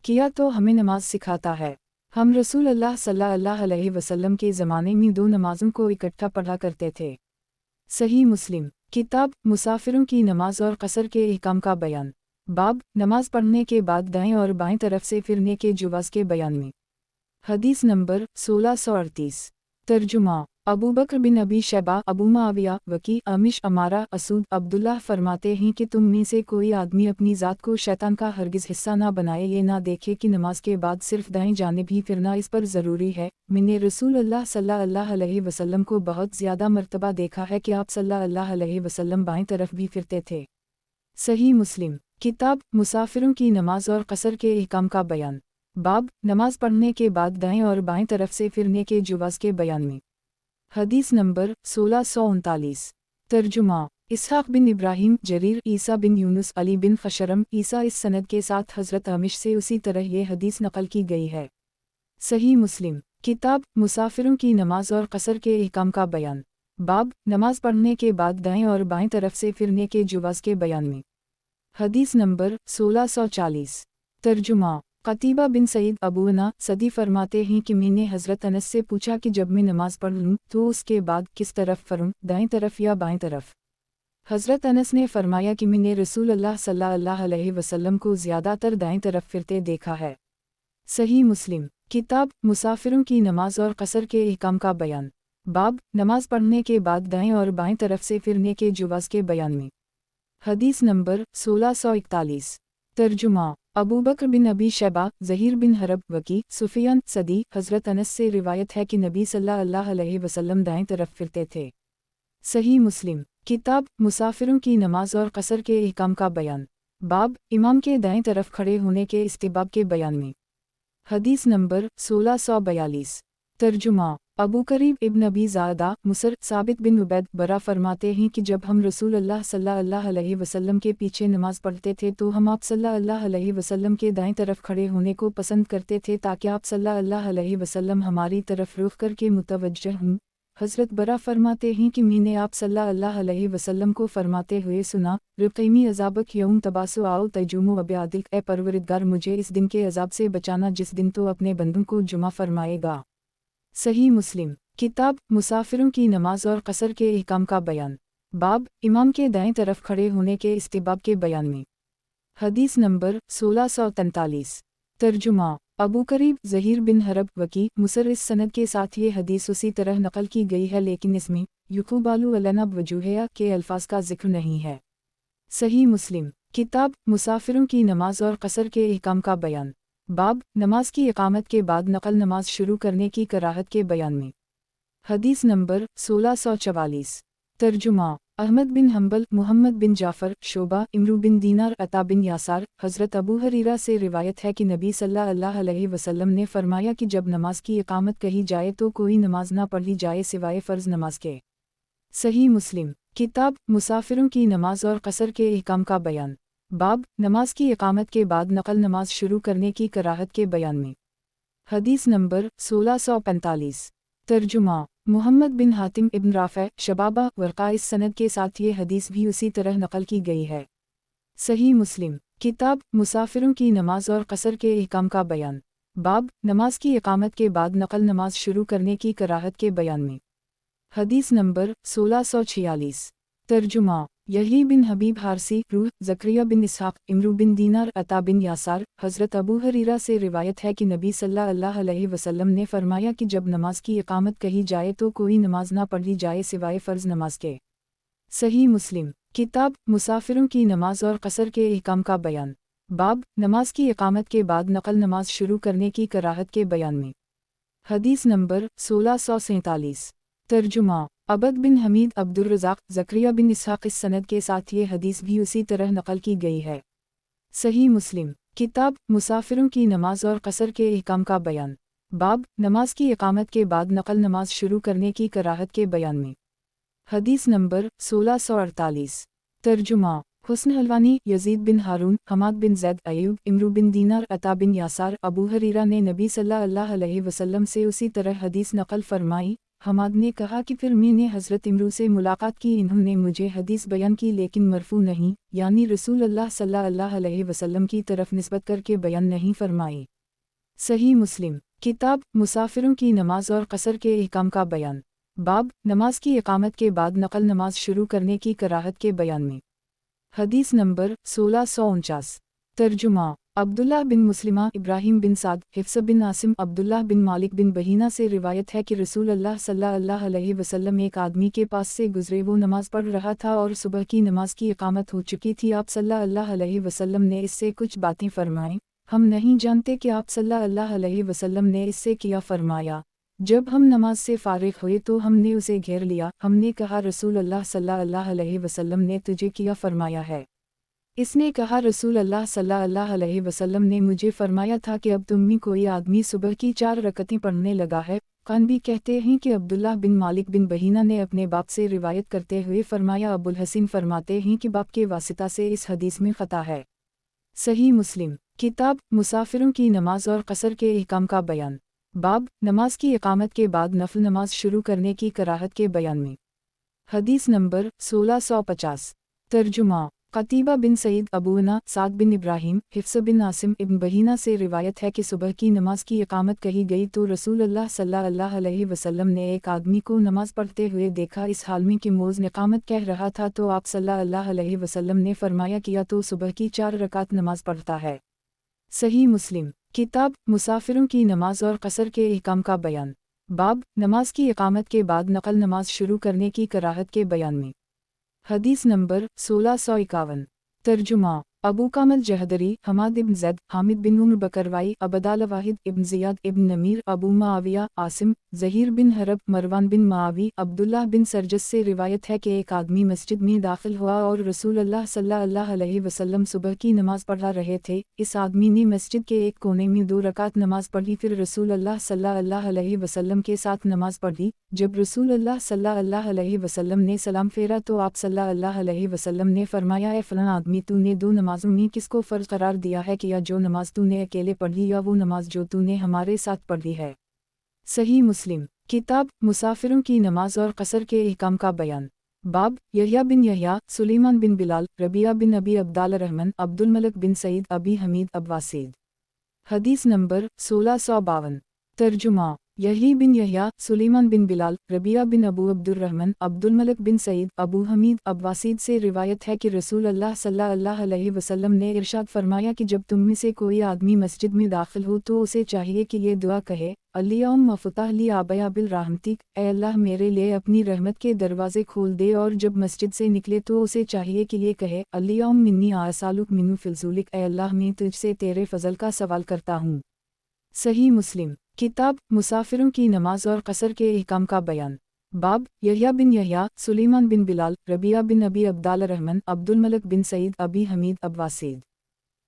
کیا تو ہمیں نماز سکھاتا ہے۔ ہم رسول اللہ صلی اللہ علیہ وسلم کے زمانے میں دو نمازوں کو اکٹھا پڑھا کرتے تھے۔ صحیح مسلم کتاب مسافروں کی نماز اور قصر کے احکام کا بیان، باب نماز پڑھنے کے بعد دائیں اور بائیں طرف سے پھرنے کے جواز کے بیان میں۔ حدیث نمبر 1638 ترجمہ ابو بکر بن ابی شیبہ، ابو معاویہ، وکی، امش، امارہ، اسود، عبداللہ فرماتے ہیں کہ تم میں سے کوئی آدمی اپنی ذات کو شیطان کا ہرگز حصہ نہ بنائے، یہ نہ دیکھے کہ نماز کے بعد صرف دائیں جانب ہی پھرنا اس پر ضروری ہے۔ میں نے رسول اللہ صلی اللہ علیہ وسلم کو بہت زیادہ مرتبہ دیکھا ہے کہ آپ صلی اللہ علیہ وسلم بائیں طرف بھی پھرتے تھے۔ صحیح مسلم کتاب مسافروں کی نماز اور قصر کے احکام کا بیان، باب نماز پڑھنے کے بعد دائیں اور بائیں طرف سے پھرنے کے جواز کے بیان میں۔ حدیث نمبر 1639 ترجمہ اسحاق بن ابراہیم، جریر، عیسیٰ بن یونس، علی بن خشرم، عیسیٰ اس سند کے ساتھ حضرت امش سے اسی طرح یہ حدیث نقل کی گئی ہے۔ صحیح مسلم کتاب مسافروں کی نماز اور قصر کے احکام کا بیان، باب نماز پڑھنے کے بعد دائیں اور بائیں طرف سے پھرنے کے جواز کے بیان میں۔ حدیث نمبر 1640 ترجمہ قتیبہ بن سعید ابو انا صدی فرماتے ہیں کہ میں نے حضرت انس سے پوچھا کہ جب میں نماز پڑھ لوں تو اس کے بعد کس طرف پھروں، دائیں طرف یا بائیں طرف؟ حضرت انس نے فرمایا کہ میں نے رسول اللہ صلی اللہ علیہ وسلم کو زیادہ تر دائیں طرف پھرتے دیکھا ہے۔ صحیح مسلم کتاب مسافروں کی نماز اور قصر کے احکام کا بیان، باب نماز پڑھنے کے بعد دائیں اور بائیں طرف سے پھرنے کے جواز کے بیان میں۔ حدیث نمبر 1641 ترجمہ ابو بکر بن ابی شیبہ، زہیر بن حرب، وکی، سفیان ثوری، حضرت انس سے روایت ہے کہ نبی صلی اللہ علیہ وسلم دائیں طرف پھرتے تھے۔ صحیح مسلم کتاب مسافروں کی نماز اور قصر کے احکام کا بیان، باب امام کے دائیں طرف کھڑے ہونے کے استحباب کے بیان میں۔ حدیث نمبر 1642 ترجمہ ابو قریب ابن ابی زائدہ، مصر، ثابت بن عبید برا فرماتے ہیں کہ جب ہم رسول اللہ صلی اللہ علیہ وسلم کے پیچھے نماز پڑھتے تھے تو ہم آپ صلی اللہ علیہ وسلم کے دائیں طرف کھڑے ہونے کو پسند کرتے تھے تاکہ آپ صلی اللہ علیہ وسلم ہماری طرف رخ کر کے متوجہ ہوں۔ حضرت برا فرماتے ہیں کہ میں نے آپ صلی اللہ علیہ وسلم کو فرماتے ہوئے سنا، رقیمی عذابک یوم تباسو آؤ تجوم و بیادک، اے پروردگار مجھے اس دن کے عذاب سے بچانا جس دن تو اپنے بندوں کو جمع فرمائے گا۔ صحیح مسلم کتاب مسافروں کی نماز اور قصر کے احکام کا بیان، باب امام کے دائیں طرف کھڑے ہونے کے استحباب کے بیان میں۔ حدیث نمبر 1643 ترجمہ ابو قریب، زہیر بن حرب، وکی، مصر اس سند کے ساتھ یہ حدیث اسی طرح نقل کی گئی ہے لیکن اس میں یقوبالو علینا بوجوہیا کے الفاظ کا ذکر نہیں ہے۔ صحیح مسلم کتاب مسافروں کی نماز اور قصر کے احکام کا بیان، باب نماز کی اقامت کے بعد نقل نماز شروع کرنے کی کراہت کے بیان میں۔ حدیث نمبر 1644 ترجمہ احمد بن حنبل، محمد بن جعفر، شعبہ، عمرو بن دینار، عطا بن یاسار، حضرت ابو ہریرہ سے روایت ہے کہ نبی صلی اللہ علیہ وسلم نے فرمایا کہ جب نماز کی اقامت کہی جائے تو کوئی نماز نہ پڑھی جائے سوائے فرض نماز کے۔ صحیح مسلم کتاب مسافروں کی نماز اور قصر کے احکام کا بیان، باب نماز کی اقامت کے بعد نقل نماز شروع کرنے کی کراہت کے بیان میں۔ حدیث نمبر 1645 ترجمہ محمد بن حاتم ابن رافع، شبابہ، ورقہ اس سند کے ساتھ یہ حدیث بھی اسی طرح نقل کی گئی ہے۔ صحیح مسلم کتاب مسافروں کی نماز اور قصر کے احکام کا بیان، باب نماز کی اقامت کے بعد نقل نماز شروع کرنے کی کراہت کے بیان میں۔ حدیث نمبر 1646 ترجمہ यही बिन हबीब हारसी, रूह, ज़करिया बिन इसहाक़, इमरू बिन दीनार, अता बिन यासार। हज़रत अबू हरीरा से रिवायत है कि नबी सल्लल्लाहु अलैहि वसल्लम ने फरमाया कि जब नमाज की इकामत कही जाए तो कोई नमाज ना पढ़ी जाए सिवाय फ़र्ज़ नमाज के। सही मुस्लिम किताब मुसाफिरों की नमाज और कसर के अहकाम का बयान। बाब नमाज की इकामत के बाद नक़ल नमाज शुरू करने की कराहत के बयान में। हदीस नंबर 1647। तर्जुमा अबद बिन हमीद अब्दुर्रज़ाक़ ज़करिया बिन इसहाक़। इस सनद के साथ ये हदीस भी उसी तरह नक़ल की गई है। सही मुस्लिम किताब मुसाफिरों की नमाज और कसर के अहकाम का बयान। बाब नमाज की इकामत के बाद नक़ल नमाज शुरू करने की कराहत के बयान में। हदीस नंबर 1648। तर्जुमा हुस्न हलवानी यजीद बिन हारून हमाद बिन ज़ैद अयूब इमरू बिन दीनार अता बिन यासार। अबू हरीरा ने नबी सल्लल्लाहु अलैहि वसल्लम से उसी तरह हदीस नक़ल फरमाई। हमाद ने कहा कि फिर मैंने हज़रत इमरू से मुलाकात की, इन्होंने मुझे हदीस बयान की लेकिन मरफू नहीं, यानी रसूल अल्लाह सल्लल्लाहु अलैहि वसल्लम की तरफ निस्बत करके बयान नहीं फरमाई। सही मुस्लिम किताब मुसाफिरों की नमाज और कसर के अहकाम का बयान। बाब नमाज की इकामत के बाद नक़ल नमाज शुरू करने की कराहत के बयान में। हदीस नंबर 1649। तर्जुमा अब्दुल्लाह बिन मुस्लिमा इब्राहिम बिन साद हिफ्स बिन आसिम अब्दुल्लाह बिन मालिक बिन बहीना से रिवायत है कि रसूल अल्लाह सल्लल्लाहु अलैहि वसल्लम एक आदमी के पास से गुजरे, वो नमाज पढ़ रहा था और सुबह की नमाज की इकामत हो चुकी थी। आप सल्लल्लाहु अलैहि वसल्लम ने इससे कुछ बातें फरमाईं। हम नहीं जानते कि आप सल्लल्लाहु अलैहि वसल्लम ने इससे क्या फरमाया। जब हम नमाज से फारिग हुए तो हमने उसे घेर लिया। हमने कहा, रसूल अल्लाह सल्लल्लाहु अलैहि वसल्लम ने तुझे क्या फरमाया है? इसने कहा, रसूल अल्लाह सल्लल्लाहु अलैहि वसल्लम ने मुझे फरमाया था कि अब तुम में कोई आदमी सुबह की 4 रकतें पढ़ने लगा है। कानबी कहते हैं कि अब्दुल्लाह बिन मालिक बिन बहीना ने अपने बाप से रिवायत करते हुए फरमाया। अबुल हसीन फरमाते हैं कि बाप के वासिता से इस हदीस में ख़ता है। सही मुस्लिम किताब मुसाफिरों की नमाज और कसर के अहकाम का बयान। बाब नमाज की इकामत के बाद नफल नमाज शुरू करने की कराहत के बयान में। हदीस नंबर 1650। तर्जुमा क़तीबा बिन सईद अबूना साद बिन इब्राहिम हिफ्स बिन आसिम इब्न बहीना से रिवायत है कि सुबह की नमाज की इकामत कही गई तो रसूल अल्लाह सल्लल्लाहु अलैहि वसल्लम ने एक आदमी को नमाज पढ़ते हुए देखा। इस हाल में कि मोज़ इकामत कह रहा था तो आप सल्लल्लाहु अलैहि वसल्लम ने फरमाया किया तो सुबह की 4 रकात नमाज पढ़ता है। सही मुस्लिम किताब मुसाफिरों की नमाज और कसर के अहकाम का बयान। बाब नमाज की इकामत के बाद नक़ल नमाज शुरू करने की कराहत के बयान में। हदीस नंबर 1651। तर्जुमा अबू कामल जहदरी हमाद इब्न ज़ैद हामिद बिन उम्र बकरवाई अबदाल वाहिद इब्न ज़ियाद इब्न नमीर अबू मुआविया आसिम ज़हीर बिन हरब मरवान बिन मावी अब्दुल्लाह बिन सरजस से रिवायत है कि एक आदमी मस्जिद में दाखिल हुआ और रसूल अल्लाह सल्लल्लाहु अलैहि वसल्लम सुबह की नमाज पढ़ा रहे थे। इस आदमी ने मस्जिद के एक कोने में 2 रकात नमाज पढ़ी, फिर रसूल अल्लाह सल्लल्लाहु अलैहि वसल्लम के साथ नमाज पढ़ी। जब रसूल अल्लाह सल्लल्लाहु अलैहि वसल्लम ने सलाम फेरा तो आप सल्लल्लाहु अलैहि वसल्लम ने फरमाया, ए फलां आदमी, तूने 2 नमाजों में किसको फ़र्ज़ करार दिया है कि या जो नमाज तूने अकेले पढ़ी या वो नमाज जो तूने हमारे साथ पढ़ी है। सही मुस्लिम किताब मुसाफिरों की नमाज और कसर के अहकाम का बयान। बाब यहया बिन यहया सुलेमान बिन बिलाल रबिया बिन अबी अब्दाल रहमान अब्दुल मलिक बिन सईद अबी हमीद अब्बासीद। हदीस नंबर 1652। तर्जुमा यही बिन यहया सुलेमान बिन बिलाल रबिया बिन अबू अब्दुर्रहमान अब्दुल मलिक बिन सईद अबू हमीद अब्बासीद से रिवायत है कि रसूल अल्लाह सल्लल्लाहु अलैहि वसल्लम ने इरशाद फरमाया कि जब तुम में से कोई आदमी मस्जिद में दाखिल हो तो उसे चाहिए कि ये दुआ कहे, अल्लाहुम्मा फ़तह ली अबया बिल रहमतिक, ए अल्लाह मेरे लिए अपनी रहमत के दरवाज़े खोल दे। और जब मस्जिद से निकले तो उसे चाहिए कि ये कहे, अल्लाहुम्मा मिन्नी आसालुक मिन्नु फिलज़ुलिक, ए अल्लाह मैं तुझसे तेरे फ़ज़ल का सवाल करता हूँ। सही मुस्लिम किताब मुसाफिरों की नमाज और कसर के अहकाम का बयान। बाब यहया बिन यहया सुलेमान बिन बिलाल रबिया बिन अबी अब्दाल रहमान अब्दुल मलिक बिन सईद अबी हमीद अब्बासीद।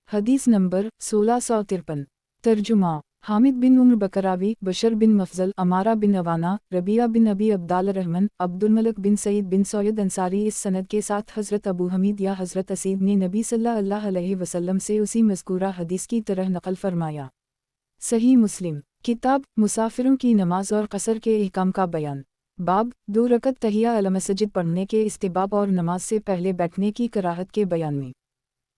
हदीस नंबर 1653। तर्जुमा हामिद बिन उम्र बकरावी बशर बिन मफजल अमारा बिन अवाना रबिया बिन अबी अब्दाल रहमान अब्दुल मलिक बिन सईद बिन सैयद अंसारी। इस सनद के साथ हज़रत अबू हमीद या हज़रत असीद ने नबी सल्लल्लाहु अलैहि वसल्लम से उसी मज़कूरा हदीस की तरह नक़ल फरमाया। सही मुस्लिम किताब मुसाफिरों की नमाज और कसर के अहकाम का बयान। बाब 2 रकत तहिया अल मस्जिद पढ़ने के इस्तिबाब और नमाज से पहले बैठने की कराहत के बयान में।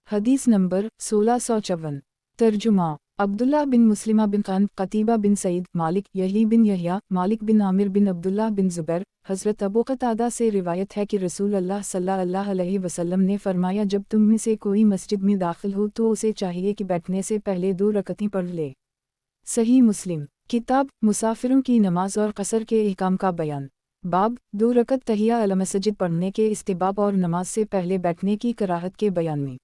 हदीस नंबर 1654। तर्जुमा عبداللہ بن مسلمہ بن قان، قتیبہ بن سعید، مالک، یحیی بن یحییٰ، مالک بن عامر بن عبداللہ بن زبیر۔ حضرت ابو قتادہ سے روایت ہے کہ رسول اللہ صلی اللہ علیہ وسلم نے فرمایا جب تم میں سے کوئی مسجد میں داخل ہو تو اسے چاہیے کہ بیٹھنے سے پہلے 2 رکعتیں پڑھ لے۔ صحیح مسلم کتاب مسافروں کی نماز اور قصر کے احکام کا بیان۔ باب 2 رکعت تحیہ المسجد پڑھنے کے استحباب اور نماز سے پہلے بیٹھنے کی کراہت کے بیان میں۔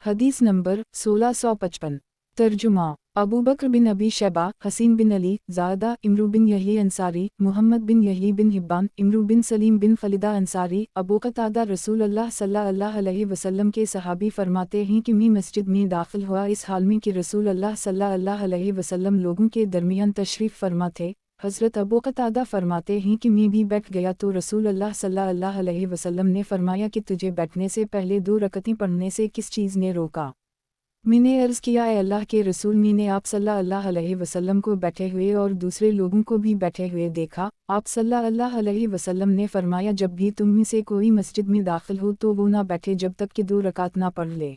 حدیث نمبر 1655۔ ترجمہ ابو بکر بن ابی شیبہ، حسین بن علی، زائدہ، عمرو بن یحییٰ انصاری، محمد بن یحییٰ بن حبان، عمرو بن سلیم بن خالدہ انصاری، ابو قتادہ رسول اللہ صلی اللہ علیہ وسلم کے صحابی فرماتے ہیں کہ میں مسجد میں داخل ہوا اس حال میں کہ رسول اللہ صلی اللہ علیہ وسلم لوگوں کے درمیان تشریف فرما تھے۔ حضرت ابو قتادہ فرماتے ہیں کہ میں بھی بیٹھ گیا تو رسول اللہ صلی اللہ علیہ وسلم نے فرمایا کہ تجھے بیٹھنے سے پہلے 2 رکعتیں پڑھنے سے کس چیز نے روکا؟ میں نے عرض کیا اے اللہ کے رسول، میں نے آپ صلی اللہ علیہ وسلم کو بیٹھے ہوئے اور دوسرے لوگوں کو بھی بیٹھے ہوئے دیکھا۔ آپ صلی اللہ علیہ وسلم نے فرمایا جب بھی تم میں سے کوئی مسجد میں داخل ہو تو وہ نہ بیٹھے جب تک کہ 2 رکعت نہ پڑھ لے۔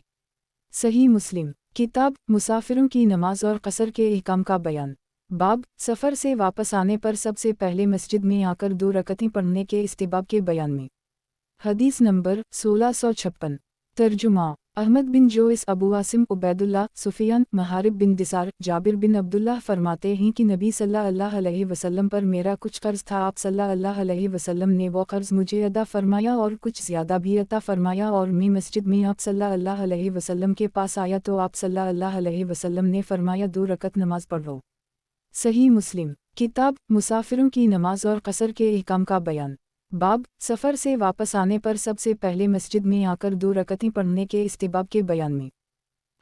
صحیح مسلم کتاب مسافروں کی نماز اور قصر کے احکام کا بیان۔ باب سفر سے واپس آنے پر سب سے پہلے مسجد میں آ کر 2 رکعتیں پڑھنے کے استحباب کے بیان میں۔ حدیث نمبر 1656۔ ترجمہ احمد بن جویس، ابو عاصم، عبید اللہ، سفیان، محارب بن دثار، جابر بن عبداللہ فرماتے ہیں کہ نبی صلی اللہ علیہ وسلم پر میرا کچھ قرض تھا، آپ صلی اللہ علیہ وسلم نے وہ قرض مجھے ادا فرمایا اور کچھ زیادہ بھی عطا فرمایا، اور میں مسجد میں آپ صلی اللہ علیہ وسلم کے پاس آیا تو آپ صلی اللہ علیہ وسلم نے فرمایا 2 رکعت نماز پڑھو۔ صحیح مسلم کتاب مسافروں کی نماز اور قصر کے احکام کا بیان۔ باب سفر سے واپس آنے پر سب سے پہلے مسجد میں آ کر 2 رکعتیں پڑھنے کے استحباب کے بیان میں۔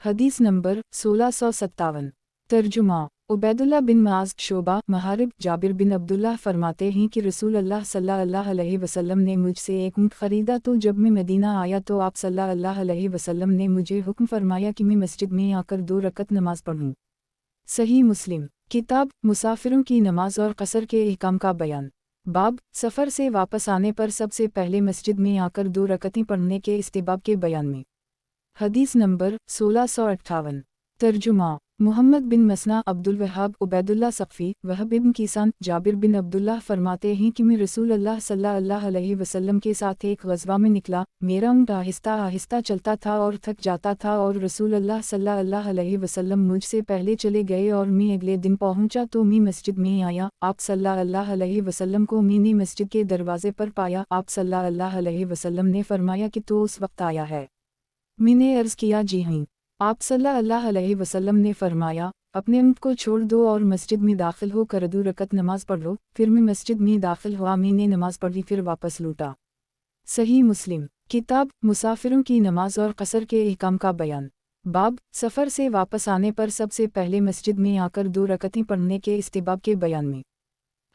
حدیث نمبر 1657۔ ترجمہ عبید اللہ بن معاذ، شعبہ، محارب، جابر بن عبداللہ فرماتے ہیں کہ رسول اللہ صلی اللہ علیہ وسلم نے مجھ سے ایک اونٹ خریدا تو جب میں مدینہ آیا تو آپ صلی اللہ علیہ وسلم نے مجھے حکم فرمایا کہ میں مسجد میں آ کر 2 رکعت نماز پڑھوں۔ صحیح مسلم کتاب مسافروں کی نماز اور قصر کے احکام کا بیان۔ باب سفر سے واپس آنے پر سب سے پہلے مسجد میں آ کر 2 رکعتیں پڑھنے کے استحباب کے بیان میں۔ حدیث نمبر 1658۔ ترجمہ محمد بن مسنہ، عبد الوہاب، عبید اللہ ثقفی، وہب بن کیسان، جابر بن عبداللہ فرماتے ہیں کہ میں رسول اللہ صلی اللہ علیہ وسلم کے ساتھ ایک غزوہ میں نکلا، میرا اونٹ آہستہ آہستہ چلتا تھا اور تھک جاتا تھا، اور رسول اللہ صلی اللہ علیہ وسلم مجھ سے پہلے چلے گئے اور میں اگلے دن پہنچا تو میں مسجد میں آیا، آپ صلی اللہ علیہ وسلم کو میں نے مسجد کے دروازے پر پایا، آپ صلی اللہ علیہ وسلم نے فرمایا کہ تو اس وقت آیا ہے؟ میں نے عرض کیا جی ہاں۔ آپ صلی اللہ علیہ وسلم نے فرمایا اپنے اونٹ کو چھوڑ دو اور مسجد میں داخل ہو کر 2 رکعت نماز پڑھ لو۔ پھر میں مسجد میں داخل ہوا، میں نے نماز پڑھی، پھر واپس لوٹا۔ صحیح مسلم کتاب مسافروں کی نماز اور قصر کے احکام کا بیان۔ باب سفر سے واپس آنے پر سب سے پہلے مسجد میں آ کر 2 رکعتیں پڑھنے کے استحباب کے بیان میں۔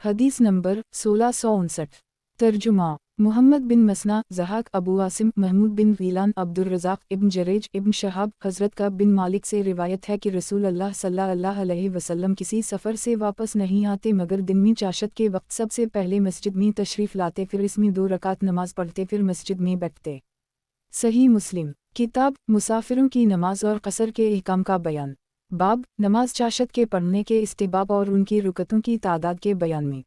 حدیث نمبر 1659۔ ترجمہ محمد بن مسنہ، ضحاک، ابو عاصم، محمود بن غیلان، عبد الرزاق، ابن جریج، ابن شہاب، حضرت کعب بن مالک سے روایت ہے کہ رسول اللہ صلی اللہ علیہ وسلم کسی سفر سے واپس نہیں آتے مگر دن میں چاشت کے وقت سب سے پہلے مسجد میں تشریف لاتے، پھر اس میں 2 رکعت نماز پڑھتے، پھر مسجد میں بیٹھتے۔ صحیح مسلم کتاب مسافروں کی نماز اور قصر کے احکام کا بیان۔ باب نماز چاشت کے پڑھنے کے استحباب اور ان کی رکعتوں کی تعداد کے بیان میں۔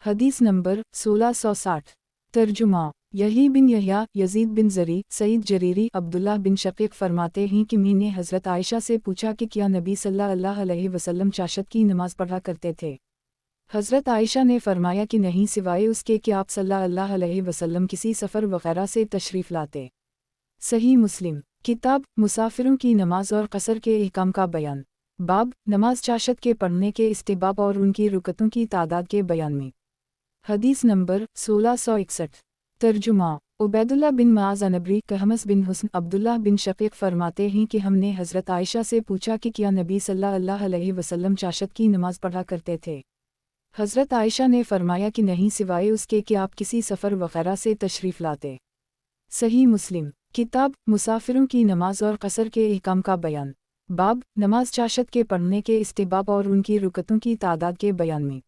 حدیث نمبر 1660۔ ترجمہ یحییٰ بن یحییٰ، یزید بن زری، سعید جریری، عبداللہ بن شقیق فرماتے ہیں کہ میں نے حضرت عائشہ سے پوچھا کہ کیا نبی صلی اللہ علیہ وسلم چاشت کی نماز پڑھا کرتے تھے؟ حضرت عائشہ نے فرمایا کہ نہیں، سوائے اس کے کہ آپ صلی اللہ علیہ وسلم کسی سفر وغیرہ سے تشریف لاتے۔ صحیح مسلم کتاب مسافروں کی نماز اور قصر کے احکام کا بیان۔ باب نماز چاشت کے پڑھنے کے استحباب اور ان کی رکعتوں کی تعداد کے بیان میں۔ حدیث نمبر 1661۔ ترجمہ عبید اللہ بن معاذ عنبری، کہمس بن حسن، عبداللہ بن شقیق فرماتے ہیں کہ ہم نے حضرت عائشہ سے پوچھا کہ کیا نبی صلی اللہ علیہ وسلم چاشت کی نماز پڑھا کرتے تھے؟ حضرت عائشہ نے فرمایا کہ نہیں، سوائے اس کے کہ آپ کسی سفر وغیرہ سے تشریف لاتے۔ صحیح مسلم کتاب مسافروں کی نماز اور قصر کے احکام کا بیان۔ باب نماز چاشت کے پڑھنے کے استحباب اور ان کی رکعتوں کی تعداد کے بیان میں۔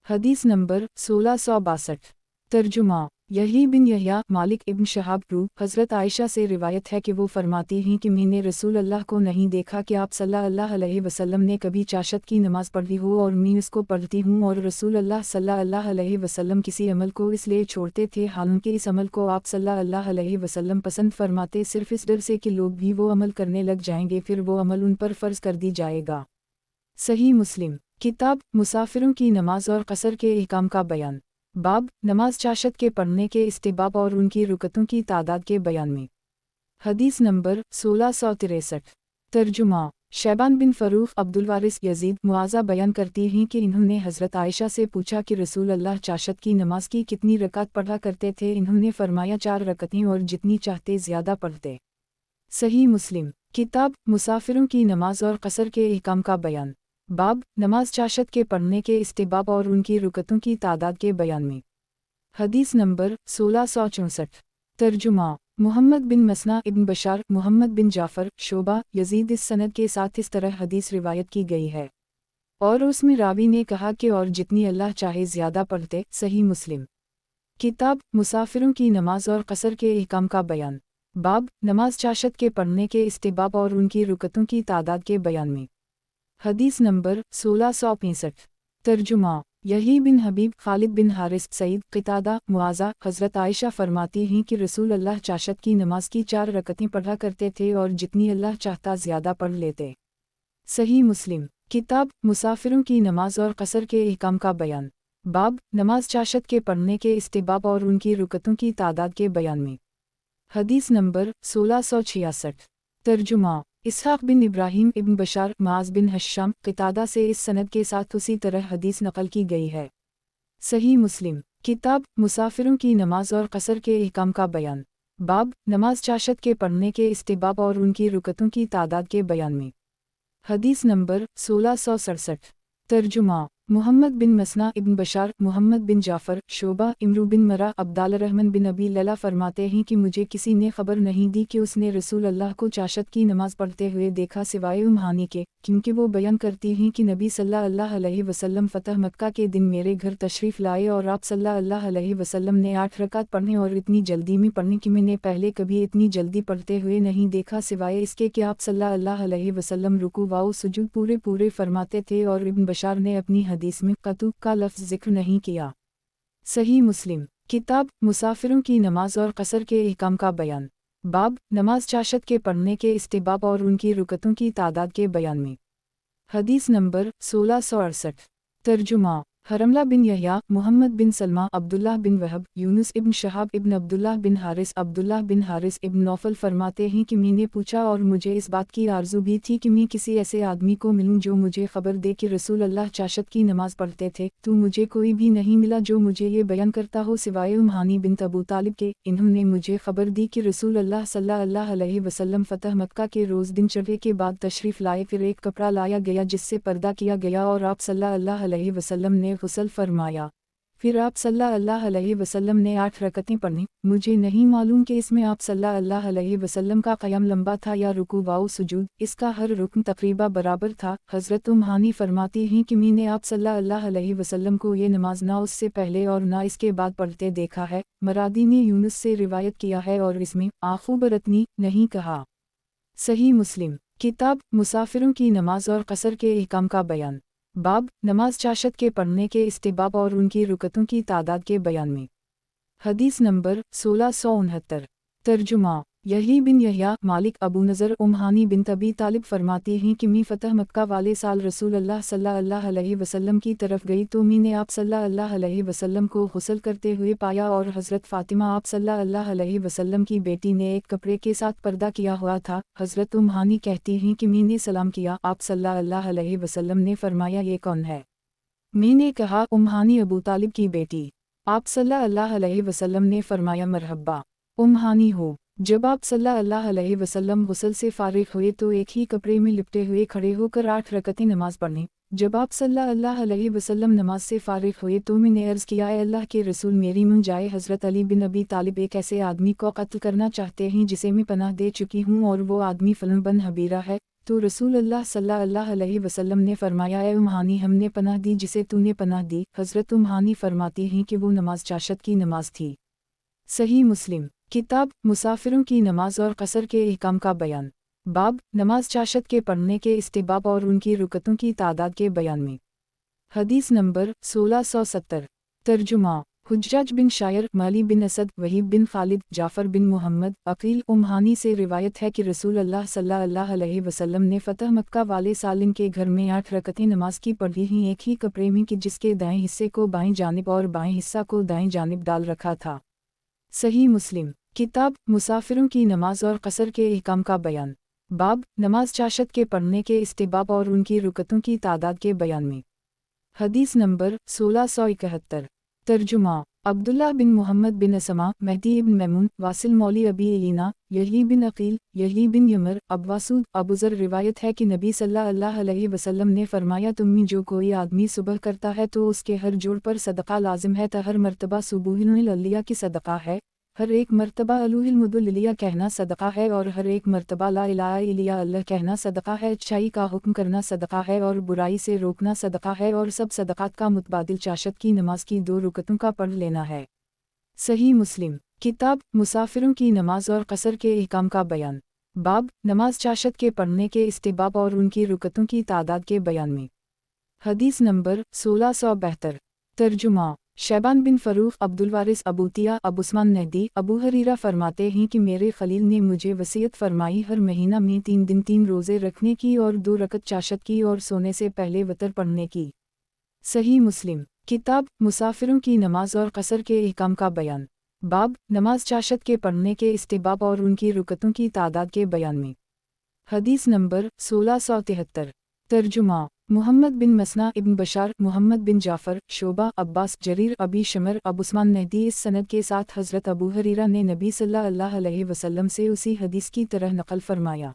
حدیث نمبر 1662۔ ترجمہ यही बिन यहया मालिक इब्न शहाब रू हज़रत आयशा से रिवायत है कि वो फरमाती हैं कि मैंने रसूल अल्लाह को नहीं देखा कि आप सल्लल्लाहु अलैहि वसल्लम ने कभी चाशत की नमाज़ पढ़ी हो और मैं इसको पढ़ती हूँ, और रसूल अल्लाह सल्लल्लाहु अलैहि वसल्लम किसी अमल को इसलिए छोड़ते थे हालांकि इस अमल को आप सल्लल्लाहु अलैहि वसल्लम पसंद फरमाते, सिर्फ इस डर से कि लोग भी वो अमल करने लग जाएंगे, फिर वो अमल उन पर फ़र्ज कर दी जाएगा। सही मुस्लिम किताब मुसाफिरों की नमाज और कसर के अहकाम का बयान। बाब नमाज चाशत के पढ़ने के इस्तिहबाब और उनकी रुकतों की तादाद के बयान में। हदीस नंबर 1663। तर्जुमा शैबान बिन फ़रूख अब्दुल वारिस यजीद मुआज़ा बयान करती हैं कि इन्होंने हज़रत आयशा से पूछा कि रसूल अल्लाह चाशत की नमाज की कितनी रकात पढ़ा करते थे। इन्होंने फरमाया 4 रकतें और जितनी चाहते ज़्यादा पढ़ते। सही मुस्लिम किताब मुसाफिरों की नमाज और कसर के अहकाम का बयान। बाब नमाज चाशत के पढ़ने के इस्तिहबाब और उनकी रुकतों की तादाद के बयान में। हदीस नंबर 1664। तर्जुमा मुहम्मद बिन मसना इब्न बशार मुहम्मद बिन जाफ़र शोबा यजीद इस सनद के साथ इस तरह हदीस रिवायत की गई है, और उसमें रावी ने कहा कि और जितनी अल्लाह चाहे ज़्यादा पढ़ते। सही मुस्लिम किताब मुसाफिरों की नमाज और कसर के अहकाम का बयान। बाब नमाज चाशत के पढ़ने के इस्तिहबाब और उनकी रुकतों की तादाद के बयान में। हदीस नंबर 1665। तर्जुमा यही बिन हबीब खालिद बिन हारिस सईद क़तादा मुआज़ा हज़रत आयशा फरमाती हैं कि रसूल अल्लाह चाशत की नमाज की 4 रकतें पढ़ा करते थे और जितनी अल्लाह चाहता ज़्यादा पढ़ लेते। सही मुस्लिम किताब मुसाफिरों की नमाज और कसर के अहकाम का बयान। बाब नमाज चाशत के पढ़ने के इस्तिहबाब और उनकी रुकतों की तादाद के बयान में। हदीस नंबर 1666। तर्जुमा इसहाक़ बिन इब्राहीम इब्न बशार माज़ बिन हश्शाम क़तादा से इस सनद के साथ उसी तरह हदीस नकल की गई है। सही मुस्लिम किताब मुसाफिरों की नमाज और कसर के अहकाम का बयान। बाब नमाज चाशत के पढ़ने के इस्तिहबाब और उनकी रुकतों की तादाद के बयान में। हदीस नंबर 1667। तर्जुमा मुहम्मद बिन मसना इब्न बशार मुहम्मद बिन जाफ़र शोबा इमरू बिन मरा अब्दाल रहमान बिन अबी लैला फरमाते हैं कि मुझे किसी ने खबर नहीं दी कि उसने रसूल अल्लाह को चाशत की नमाज पढ़ते हुए देखा सिवाय उम्हानी के, क्योंकि वो बयान करती हैं कि नबी सल्लल्लाहु अलैहि वसल्लम फ़तह मक्का के दिन मेरे घर तशरीफ़ लाए और आप सल्लल्लाहु अलैहि वसल्लम ने 8 रकात पढ़ने और इतनी जल्दी में पढ़ने कि मैंने पहले कभी इतनी जल्दी पढ़ते हुए नहीं देखा, सिवाय इसके कि आप सल्लल्लाहु अलैहि वसल्लम रुकू व सुजूद पूरे पूरे फरमाते थे। और इब्न बशार ने अपनी हदीस में क़तू का लफ्ज़ ज़िक्र नहीं किया। सही मुस्लिम किताब मुसाफिरों की नमाज और कसर के अहकाम का बयान। बाब नमाज चाशत के पढ़ने के इस्तिहबाब और उनकी रुकतों की तादाद के बयान में। हदीस नंबर 1668। तर्जुमा हरमला बिन यहया मुहम्मद बिन सलमा अब्दुल्लाह बिन वहब यूनुस इब्न शहाब इब्न अब्दुल्लाह बिन हारिस इब्न नौफल फरमाते हैं कि मैंने पूछा और मुझे इस बात की आरज़ू भी थी कि मैं किसी ऐसे आदमी को मिलूं जो मुझे खबर दे कि रसूल अल्लाह चाशत की नमाज पढ़ते थे, तो मुझे कोई भी नहीं मिला जो मुझे ये बयान करता हो सिवाय उम्हानी बिन अबू तालिब के। इन्होंने मुझे खबर दी कि रसूल अल्लाह सल्लल्लाहु अलैहि वसल्लम फ़तह मक्का के रोज़ दिन चढ़े के बाद तशरीफ़ लाए, फिर एक कपड़ा लाया गया जिससे पर्दा किया गया और आप सल्लल्लाहु अलैहि वसल्लम ने गुस्ल फरमाया, फिर आप सल्लल्लाहु अलैहि वसल्लम ने 8 रकतें पढ़ी। मुझे नहीं मालूम कि इसमें आप सल्लल्लाहु अलैहि वसल्लम का क़याम लंबा था या रुकू व सुजूद, इसका हर रुकन तकरीबा बराबर था। हज़रत उम्हानी फरमाती हैं कि मैंने आप सल्लल्लाहु अलैहि वसल्लम को ये नमाज ना उससे पहले और ना इसके बाद पढ़ते देखा है। मरादी ने यूनुस से रिवायत किया है और इसमें आखू बरतनी नहीं कहा। सही मुस्लिम किताब मुसाफिरों की नमाज और कसर के अहकाम का बयान। बाब नमाज चाशत के पढ़ने के इस्तिहबाब और उनकी रुकतों की तादाद के बयान में। हदीस नंबर 1669। तर्जुमा यही बिन यहया मालिक अबू नज़र उम्हानी बिन अबी तालिब फरमाती हैं कि मैं फ़तह मक्का वाले साल रसूल अल्लाह सल्लल्लाहु अलैहि वसल्लम की तरफ गई तो मैंने आप सल्लल्लाहु अलैहि वसल्लम को गुस्ल करते हुए पाया और हज़रत फ़ातिमा आप सल्लल्लाहु अलैहि वसल्लम की बेटी ने एक कपड़े के साथ पर्दा किया हुआ था। हज़रत उम्हानी कहती हैं कि मैंने सलाम किया, आप सल्लल्लाहु अलैहि वसल्लम ने फरमाया ये कौन है? मैंने कहा उम्हानी अबू तालिब की बेटी। आप सल्लल्लाहु अलैहि वसल्लम ने फरमाया मरहबा, उम्हानी हो। जब आप सल्लल्लाहु अलैहि वसल्लम गुस्ल से फ़ारिग़ हुए तो एक ही कपड़े में लिपटे हुए खड़े होकर 8 रकतें नमाज पढ़ी। जब आप सल्लल्लाहु अलैहि वसल्लम नमाज से फ़ारिग़ हुए तो मैंने अर्ज़ किया, ए अल्लाह के रसूल मेरी मुँह जाए, हज़रत अली बिन अबी तालिब एक ऐसे आदमी को कत्ल करना चाहते हैं जिसे मैं पनाह दे चुकी हूँ और वो आदमी फ़लन बन हबीरा है। तो रसूल अल्लाह सल्लल्लाहु अलैहि वसल्लम ने फरमाया, ए उम्हानी हमने पनाह दी जिसे तूने पनाह दी। हज़रत उम्हानी फरमाती हैं कि वो नमाज चाशत की नमाज थी। صحیح مسلم किताब मुसाफिरों की नमाज और कसर के अहकाम का बयान। बाब नमाज चाशत के पढ़ने के इस्तेहबाब और उनकी रुकतों की तादाद के बयान में। हदीस नंबर 1670। तर्जुमा हुज्जाज बिन शायर, माली बिन असद, वहीब बिन खालिद, जाफ़र बिन मोहम्मद, अकील उम्हानी से रिवायत है कि रसूल अल्लाह सल्लल्लाहु अलैहि वसल्लम ने फ़तह मक्का वाले साल इनके घर में 8 रकतें नमाज की पढ़ी ही एक ही कपड़े में कि जिसके दाएं हिस्से को बाएं जानिब और बाएं हिस्सा को दाएं जानिब डाल रखा था। सही मुस्लिम किताब मुसाफिरों की नमाज और कसर के अहकाम का बयान। बाब नमाज चाशत के पढ़ने के इस्तेहबाब और उनकी रुकतों की तादाद के बयान में। हदीस नंबर 1671। तर्जुमा अब्दुल्लाह बिन मोहम्मद बिन असमा, महदी इब्न मैमून, वासिल मौली अबी इलीना, यही बिन अकील, यही बिन यमर, अब्बासूद, अबूजर रिवायत है कि नबी सल्लल्लाहु अलैहि वसल्लम ने फरमाया, तुम में जो कोई आदमी सुबह करता है तो उसके हर जोड़ पर सदका लाजिम है, तो हर मरतबा सुबुहुल अलिया की सदका है, हर एक मरतबा अलूहिल कहना सदका है और हर एक मरतबा ला इलाहा इल्लल्लाह अल्लाह कहना सदका है। अच्छाई का हुक्म करना सदका है और बुराई से रोकना सदका है और सब सदक़ात का मुतबादिल चाशत की नमाज की 2 रुकतों का पढ़ लेना है। सही मुस्लिम किताब मुसाफिरों की नमाज और कसर के अहकाम का बयान। बाब नमाज चाशत के पढ़ने के इस्तेहबाब और उनकी रुकतों की तादाद के बयान में। हदीस नंबर 1672। तर्जुमा शैबान बिन फ़रूख़, अब्दुल वारिस, अबूतिया, अबूस्मान नहदी, अबू हरीरा फरमाते हैं कि मेरे खलील ने मुझे वसीयत फरमाई हर महीना में 3 दिन 3 रोज़े रखने की और 2 रकत चाशत की और सोने से पहले वतर पढ़ने की। सही मुस्लिम किताब मुसाफिरों की नमाज और कसर के अहकाम का बयान। बाब नमाज चाशत के पढ़ने के इस्तेहबाब और उनकी रुकतों की तादाद के बयान में। हदीस नंबर 1673। तर्जुमा मुहम्मद बिन मसना इब्न बशार, मुहम्मद बिन जाफ़र, शोबा, अब्बास, जरीर, अबी शमर, अबूस्मान नहदी इस सनद के साथ हज़रत अबू हरीरा ने नबी सल्लल्लाहु अलैहि वसल्लम से उसी हदीस की तरह नक़ल फरमाया।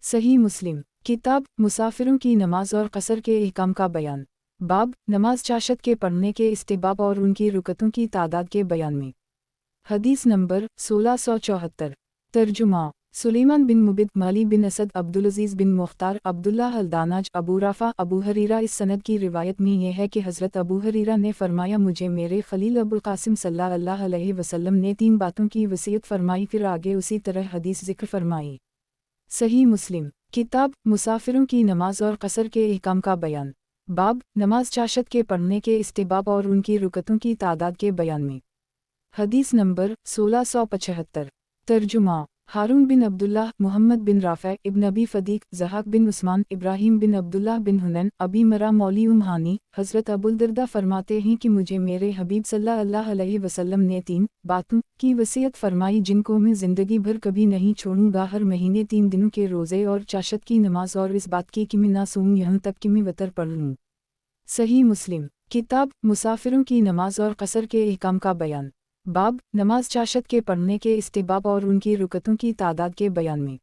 सही मुस्लिम किताब मुसाफिरों की नमाज और कसर के अहकाम का बयान। बाब नमाज चाशत के पढ़ने के इस्तेहबाब और उनकी रुकतों की तादाद के बयान में। हदीस नंबर 1674। तर्जुमा सुलेमान बिन मुबिद, माली बिन असद, अब्दुल अजीज़ बिन मुख्तार, अब्दुल्ला हल्दानाज, अबू राफ़ा, अबू हरीरा इस सनद की रिवायत में यह है कि हज़रत अबू हरीरा ने फरमाया, मुझे मेरे खलील अबुल कासिम सल्लल्लाहु अलैहि वसल्लम ने 3 बातों की वसीयत फरमाई, फिर आगे उसी तरह हदीस ज़िक्र फरमाई। सही मुस्लिम किताब मुसाफिरों की नमाज और कसर के अहकाम का बयान। बाब नमाज चाशत के पढ़ने के इस्तेहबाब और उनकी रुकतों की तादाद के बयान में। हदीस नंबर 1675। तर्जुमा हारून बिन अब्दुल्लाह, मुहम्मद बिन राफ़े, इब्न अबी फ़दीक, ज़हाक बिन उस्मान, इब्राहीम बिन अब्दुल्लाह बिन हुनैन, अबी मरा मौली उम्हानी, हज़रत अबुल दरदा फरमाते हैं कि मुझे मेरे हबीब सल्लल्लाहु अलैहि वसल्लम ने 3 बातों की वसीयत फरमाई जिनको मैं ज़िंदगी भर कभी नहीं छोड़ूंगा, हर महीने 3 दिनों के रोज़े और चाशत की नमाज और इस बात की कि मैं ना सोऊं यहाँ तक कि मैं वतर पढ़ लूँ। सही मुस्लिम किताब मुसाफिरों की नमाज और कसर के अहकाम का बयान। बाब नमाज चाशत के पढ़ने के इस्तेहबाब और उनकी रुकतों की तादाद के बयान में।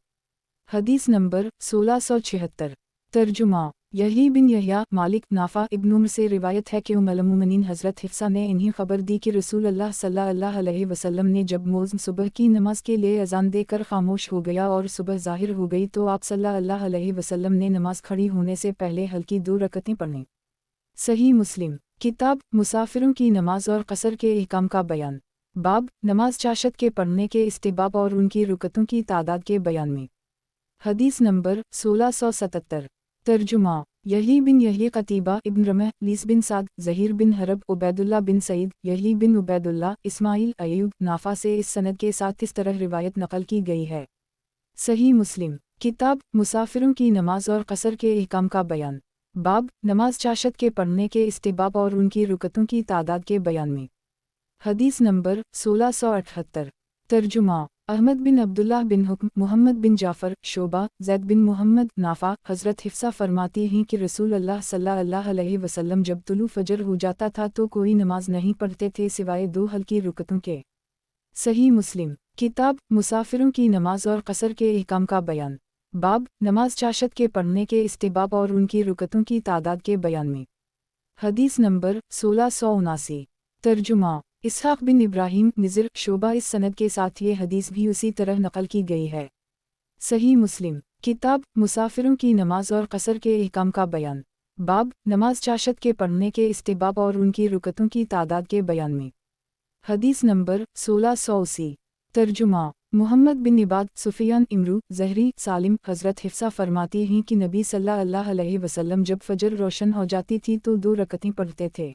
हदीस नंबर 1676। तर्जुमा यही बिन यहया, मालिक, नाफा इब्न उम्र से रिवायत है कि उम्मुल-मोमिनीन हज़रत हिफ्सा ने इन्हें खबर दी कि रसूल अल्लाह सल्लल्लाहु अलैहि वसल्लम ने जब मौज़म सुबह की नमाज के लिए अज़ान देकर खामोश हो गया और सुबह ज़ाहिर हो गई तो आप सल्लल्लाहु अलैहि वसल्लम ने नमाज खड़ी होने से पहले हल्की 2 रकतें पढ़ीं। सही मुस्लिम किताब मुसाफिरों की नमाज और कसर के अहकाम का बयान। बाब नमाज चाशत के पढ़ने के इस्तेहबाब और उनकी रुकतों की तादाद के बयान में। हदीस नंबर 1677। तर्जुमा यही बिन यही कतीबा, इब्न रमह, लीस बिन साद, ज़हीर बिन हरब, उबैदुल्ला बिन सईद, यही बिन उबैदुल्ला, इस्माइल, अय्यूब, नाफा से इस सनद के साथ इस तरह रिवायत नकल की गई है। सही मुस्लिम किताब मुसाफिरों की नमाज और कसर के अहकाम का बयान। बाब नमाज चाशत के पढ़ने के इस्तेहबाब और उनकी रुकतों की तादाद के बयान में। हदीस नंबर 1678। तर्जुमा अहमद बिन अब्दुल्लाह बिन हुक्म, मुहम्मद बिन जाफ़र, शोबा, ज़ैद बिन मुहम्मद, नाफा, हज़रत हिफ्सा फरमाती हैं कि रसूल अल्लाह सल्लल्लाहु अलैहि वसल्लम जब तुलू फजर हो जाता था तो कोई नमाज नहीं पढ़ते थे सिवाय 2 हल्की रुकतों के। सही मुस्लिम किताब मुसाफिरों की नमाज और कसर के अहकाम का बयान। बाब नमाज चाशत के पढ़ने के इस्तेहबाब और उनकी रुकतों की तादाद के बयान में। हदीस नंबर 1679। तर्जुमा इसहाक़ बिन इब्राहीम, निज़र, शोबा इस सनद के साथ ये हदीस भी उसी तरह नकल की गई है। सही मुस्लिम किताब मुसाफिरों की नमाज और कसर के अहकाम का बयान। बाब नमाज चाशत के पढ़ने के इस्तेहबाब और उनकी रुकतों की तादाद के बयान में। حدیث نمبر 1680۔ ترجمہ محمد بن عباد سفیان امرو زہری سالم حضرت حفصہ فرماتی ہیں کہ نبی صلی اللہ علیہ وسلم جب فجر روشن ہو جاتی تھی تو 2 رکعتیں پڑھتے تھے۔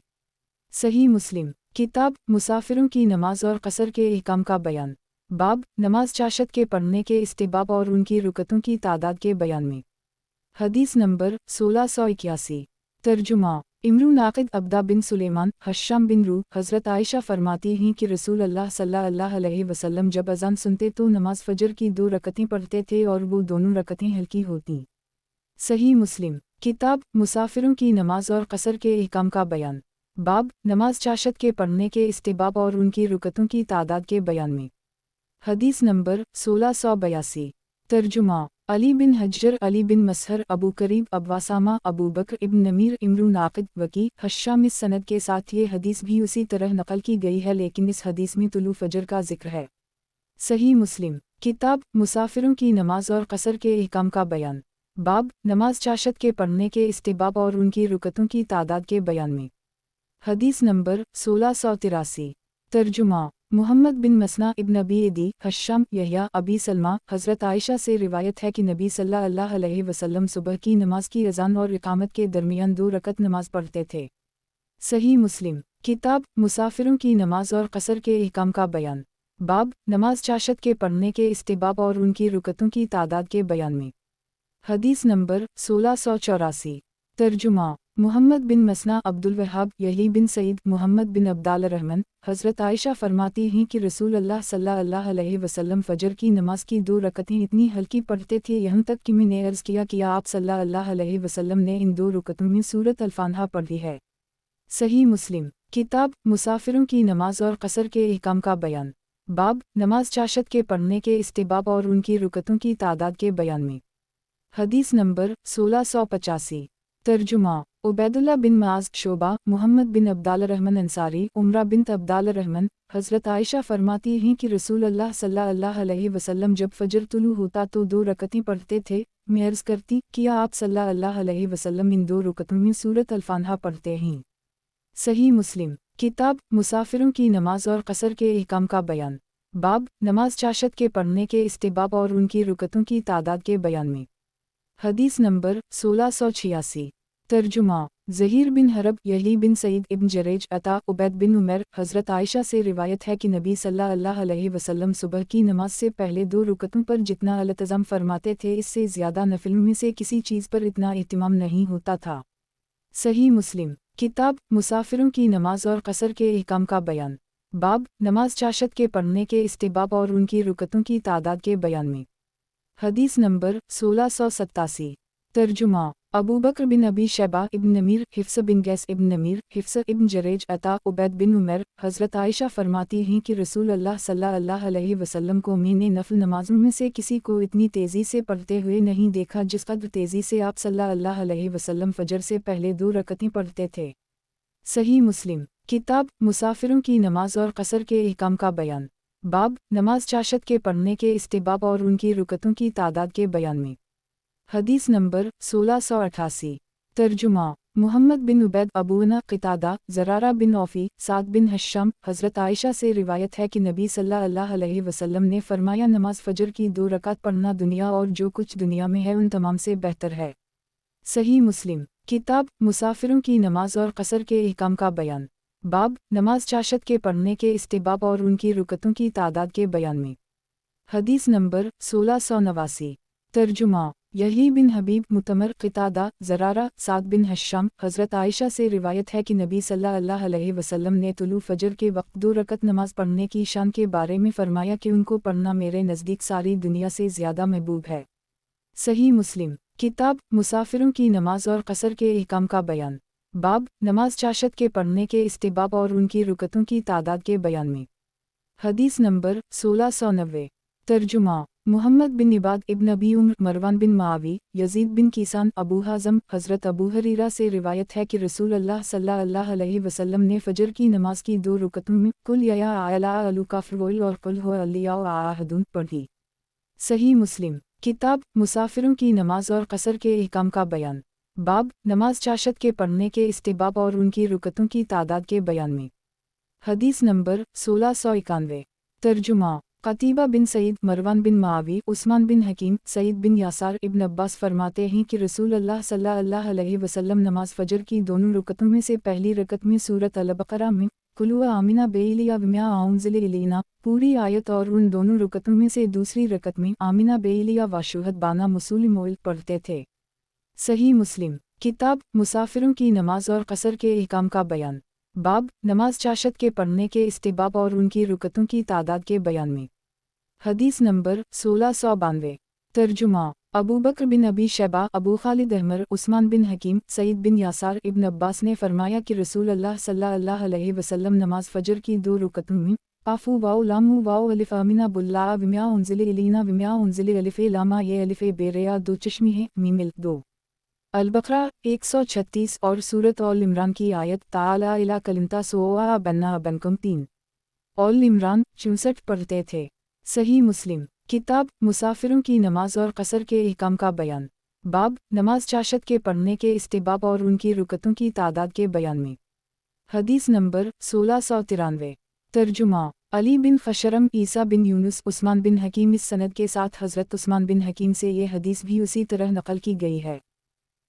صحیح مسلم کتاب مسافروں کی نماز اور قصر کے احکام کا بیان۔ باب نماز چاشت کے پڑھنے کے استحباب اور ان کی رکعتوں کی تعداد کے بیان میں۔ حدیث نمبر 1681۔ ترجمہ امرو ناقد عبدہ بن سلیمان حشام بن روح حضرت عائشہ فرماتی ہیں کہ رسول اللہ صلی اللہ علیہ وسلم جب اذان سنتے تو نماز فجر کی 2 رکعتیں پڑھتے تھے اور وہ دونوں رکعتیں ہلکی ہوتیں۔ صحیح مسلم کتاب مسافروں کی نماز اور قصر کے احکام کا بیان۔ باب نماز چاشت کے پڑھنے کے استحباب اور ان کی رکعتوں کی تعداد کے بیان میں۔ حدیث نمبر 1682۔ ترجمہ علی بن حجر علی بن مسہر ابو قریب ابواسامہ ابو بکر ابن نمیر امرو ناقد وکی حشام اس سند کے ساتھ یہ حدیث بھی اسی طرح نقل کی گئی ہے لیکن اس حدیث میں طلوع فجر کا ذکر ہے۔ صحیح مسلم کتاب مسافروں کی نماز اور قصر کے احکام کا بیان۔ باب نماز چاشت کے پڑھنے کے استحباب اور ان کی رکعتوں کی تعداد کے بیان میں۔ حدیث نمبر 1683۔ ترجمہ محمد بن مسنا ابن ابی عدی حشام یحییٰ ابی سلمہ حضرت عائشہ سے روایت ہے کہ نبی صلی اللہ علیہ وسلم صبح کی نماز کی اذان اور اقامت کے درمیان 2 رکعت نماز پڑھتے تھے۔ صحیح مسلم کتاب مسافروں کی نماز اور قصر کے احکام کا بیان۔ باب نماز چاشت کے پڑھنے کے استحباب اور ان کی رکعتوں کی تعداد کے بیان میں۔ حدیث نمبر 1684۔ ترجمہ محمد بن مسنا عبد الوہاب یحییٰ بن سعید محمد بن عبدال الرحمن حضرت عائشہ فرماتی ہیں کہ رسول اللہ صلی اللہ علیہ وسلم فجر کی نماز کی 2 رکعتیں اتنی ہلکی پڑھتے تھے یہاں تک کہ میں نے عرض کیا کہ آپ صلی اللہ علیہ وسلم نے ان 2 رکعتوں میں سورۃ الفاتحہ پڑھی ہے۔ صحیح مسلم کتاب مسافروں کی نماز اور قصر کے احکام کا بیان۔ باب نماز چاشت کے پڑھنے کے استحباب اور ان کی رکعتوں کی تعداد کے بیان میں۔ حدیث نمبر 1685۔ ترجمہ عبید اللہ بن معاذ شعبہ محمد بن عبدال الرحمن انصاری عمرہ بنت عبدال الرحمن حضرت عائشہ فرماتی ہیں کہ رسول اللہ صلی اللہ علیہ وسلم جب فجر طلوع ہوتا تو 2 رکعتیں پڑھتے تھے۔ میں عرض کرتی کیا آپ صلی اللہ علیہ وسلم ان 2 رکعتوں میں سورۃ الفاتحہ پڑھتے ہیں؟ صحیح مسلم کتاب مسافروں کی نماز اور قصر کے احکام کا بیان۔ باب نماز چاشت کے پڑھنے کے استحباب اور ان کی رکعتوں کی تعداد کے بیان میں۔ حدیث نمبر 1686۔ ترجمہ زہیر بن حرب یحییٰ بن سعید ابن جریج عطا عبید بن عمر حضرت عائشہ سے روایت ہے کہ نبی صلی اللہ علیہ وسلم صبح کی نماز سے پہلے 2 رکعتوں پر جتنا التزام فرماتے تھے اس سے زیادہ نفل میں سے کسی چیز پر اتنا اہتمام نہیں ہوتا تھا۔ صحیح مسلم کتاب مسافروں کی نماز اور قصر کے احکام کا بیان۔ باب نماز چاشت کے پڑھنے کے استحباب اور ان کی رکعتوں کی تعداد کے بیان میں۔ حدیث نمبر 1687۔ ترجمہ ابو بکر بن ابی شیبہ ابن نمیر حفص بن گیس ابن نمیر حفص ابن جریج عطا عبید بن عمر حضرت عائشہ فرماتی ہیں کہ رسول اللہ صلی اللہ علیہ وسلم کو میں نے نفل نمازوں میں سے کسی کو اتنی تیزی سے پڑھتے ہوئے نہیں دیکھا جس قدر تیزی سے آپ صلی اللہ علیہ وسلم فجر سے پہلے 2 رکعتیں پڑھتے تھے۔ صحیح مسلم کتاب مسافروں کی نماز اور قصر کے احکام کا بیان۔ باب نماز چاشت کے پڑھنے کے استحباب اور ان کی رکعتوں کی تعداد کے بیان میں۔ حدیث نمبر 1688۔ ترجمہ محمد بن عبید ابونا قتادہ زرارہ بن عوفی سعد بن حشام حضرت عائشہ سے روایت ہے کہ نبی صلی اللہ علیہ وسلم نے فرمایا نماز فجر کی 2 رکعت پڑھنا دنیا اور جو کچھ دنیا میں ہے ان تمام سے بہتر ہے۔ صحیح مسلم کتاب مسافروں کی نماز اور قصر کے احکام کا بیان۔ باب نماز چاشت کے پڑھنے کے استحباب اور ان کی رکعتوں کی تعداد کے بیان میں۔ حدیث نمبر 1689۔ ترجمہ یحییٰ بن حبیب متمر قتادہ زرارہ سعد بن حشام حضرت عائشہ سے روایت ہے کہ نبی صلی اللہ علیہ وسلم نے طلوع فجر کے وقت 2 رکعت نماز پڑھنے کی شان کے بارے میں فرمایا کہ ان کو پڑھنا میرے نزدیک ساری دنیا سے زیادہ محبوب ہے۔ صحیح مسلم کتاب مسافروں کی نماز اور قصر کے احکام کا بیان۔ باب نماز چاشت کے پڑھنے کے استحباب اور ان کی رکعتوں کی تعداد کے بیان میں۔ حدیث نمبر 1690۔ ترجمہ محمد بن عباد ابن ابی عمر مروان بن معاوی یزید بن کیسان ابو حازم حضرت ابو ہریرہ سے روایت ہے کہ رسول اللہ صلی اللہ علیہ وسلم نے فجر کی نماز کی 2 رکعتوں میں قل یا اعلی کافرون اور قل هو اللہ احد پڑھی۔ صحیح مسلم کتاب مسافروں کی نماز اور قصر کے احکام کا بیان۔ باب نماز چاشت کے پڑھنے کے استحباب اور ان کی رکعتوں کی تعداد کے بیان میں۔ حدیث نمبر 1691 ترجمہ قتیبہ بن سعید، مروان بن معاوی، عثمان بن حکیم، سعید بن یاسار، ابن عباس فرماتے ہیں کہ رسول اللہ صلی اللہ علیہ وسلم نماز فجر کی دونوں رکعتوں میں سے پہلی رکعت میں سورۃ البقرہ میں قل آمنہ بیلیا وما انزل الینا پوری آیت اور ان دونوں رکعتوں میں سے دوسری رکعت میں آمنہ بیلیا واشہد بانا مسلم پڑھتے تھے۔ صحیح مسلم کتاب مسافروں کی نماز اور قصر کے احکام کا بیان۔ باب نماز چاشت کے پڑھنے کے استحباب اور ان کی رکعتوں کی تعداد کے بیان میں۔ حدیث نمبر 1692 ترجمہ ابو بکر بن ابی شیبہ، ابو خالد احمر، عثمان بن حکیم، سعید بن یاسار، ابن عباس نے فرمایا کہ رسول اللہ صلی اللہ علیہ وسلم نماز فجر کی دو رکعتوں میں قافو واو لامو واو الف امینہ بلا وما انزل الینا وما انزل الف لاما یہ الف بیریا دو چشمی ہے میمل 2 البقرہ 136 اور سورۃ آل عمران کی آیت تعالی الی کلمۃ سواء بیننا وبینکم 3 آل عمران 64 پڑھتے تھے۔ صحیح مسلم کتاب مسافروں کی نماز اور قصر کے احکام کا بیان۔ باب نماز چاشت کے پڑھنے کے استحباب اور ان کی رکعتوں کی تعداد کے بیان میں۔ حدیث نمبر 1693 ترجمہ علی بن خشرم، عیسیٰ بن یونس، عثمان بن حکیم اس سند کے ساتھ حضرت عثمان بن حکیم سے یہ حدیث بھی اسی طرح نقل کی گئی ہے۔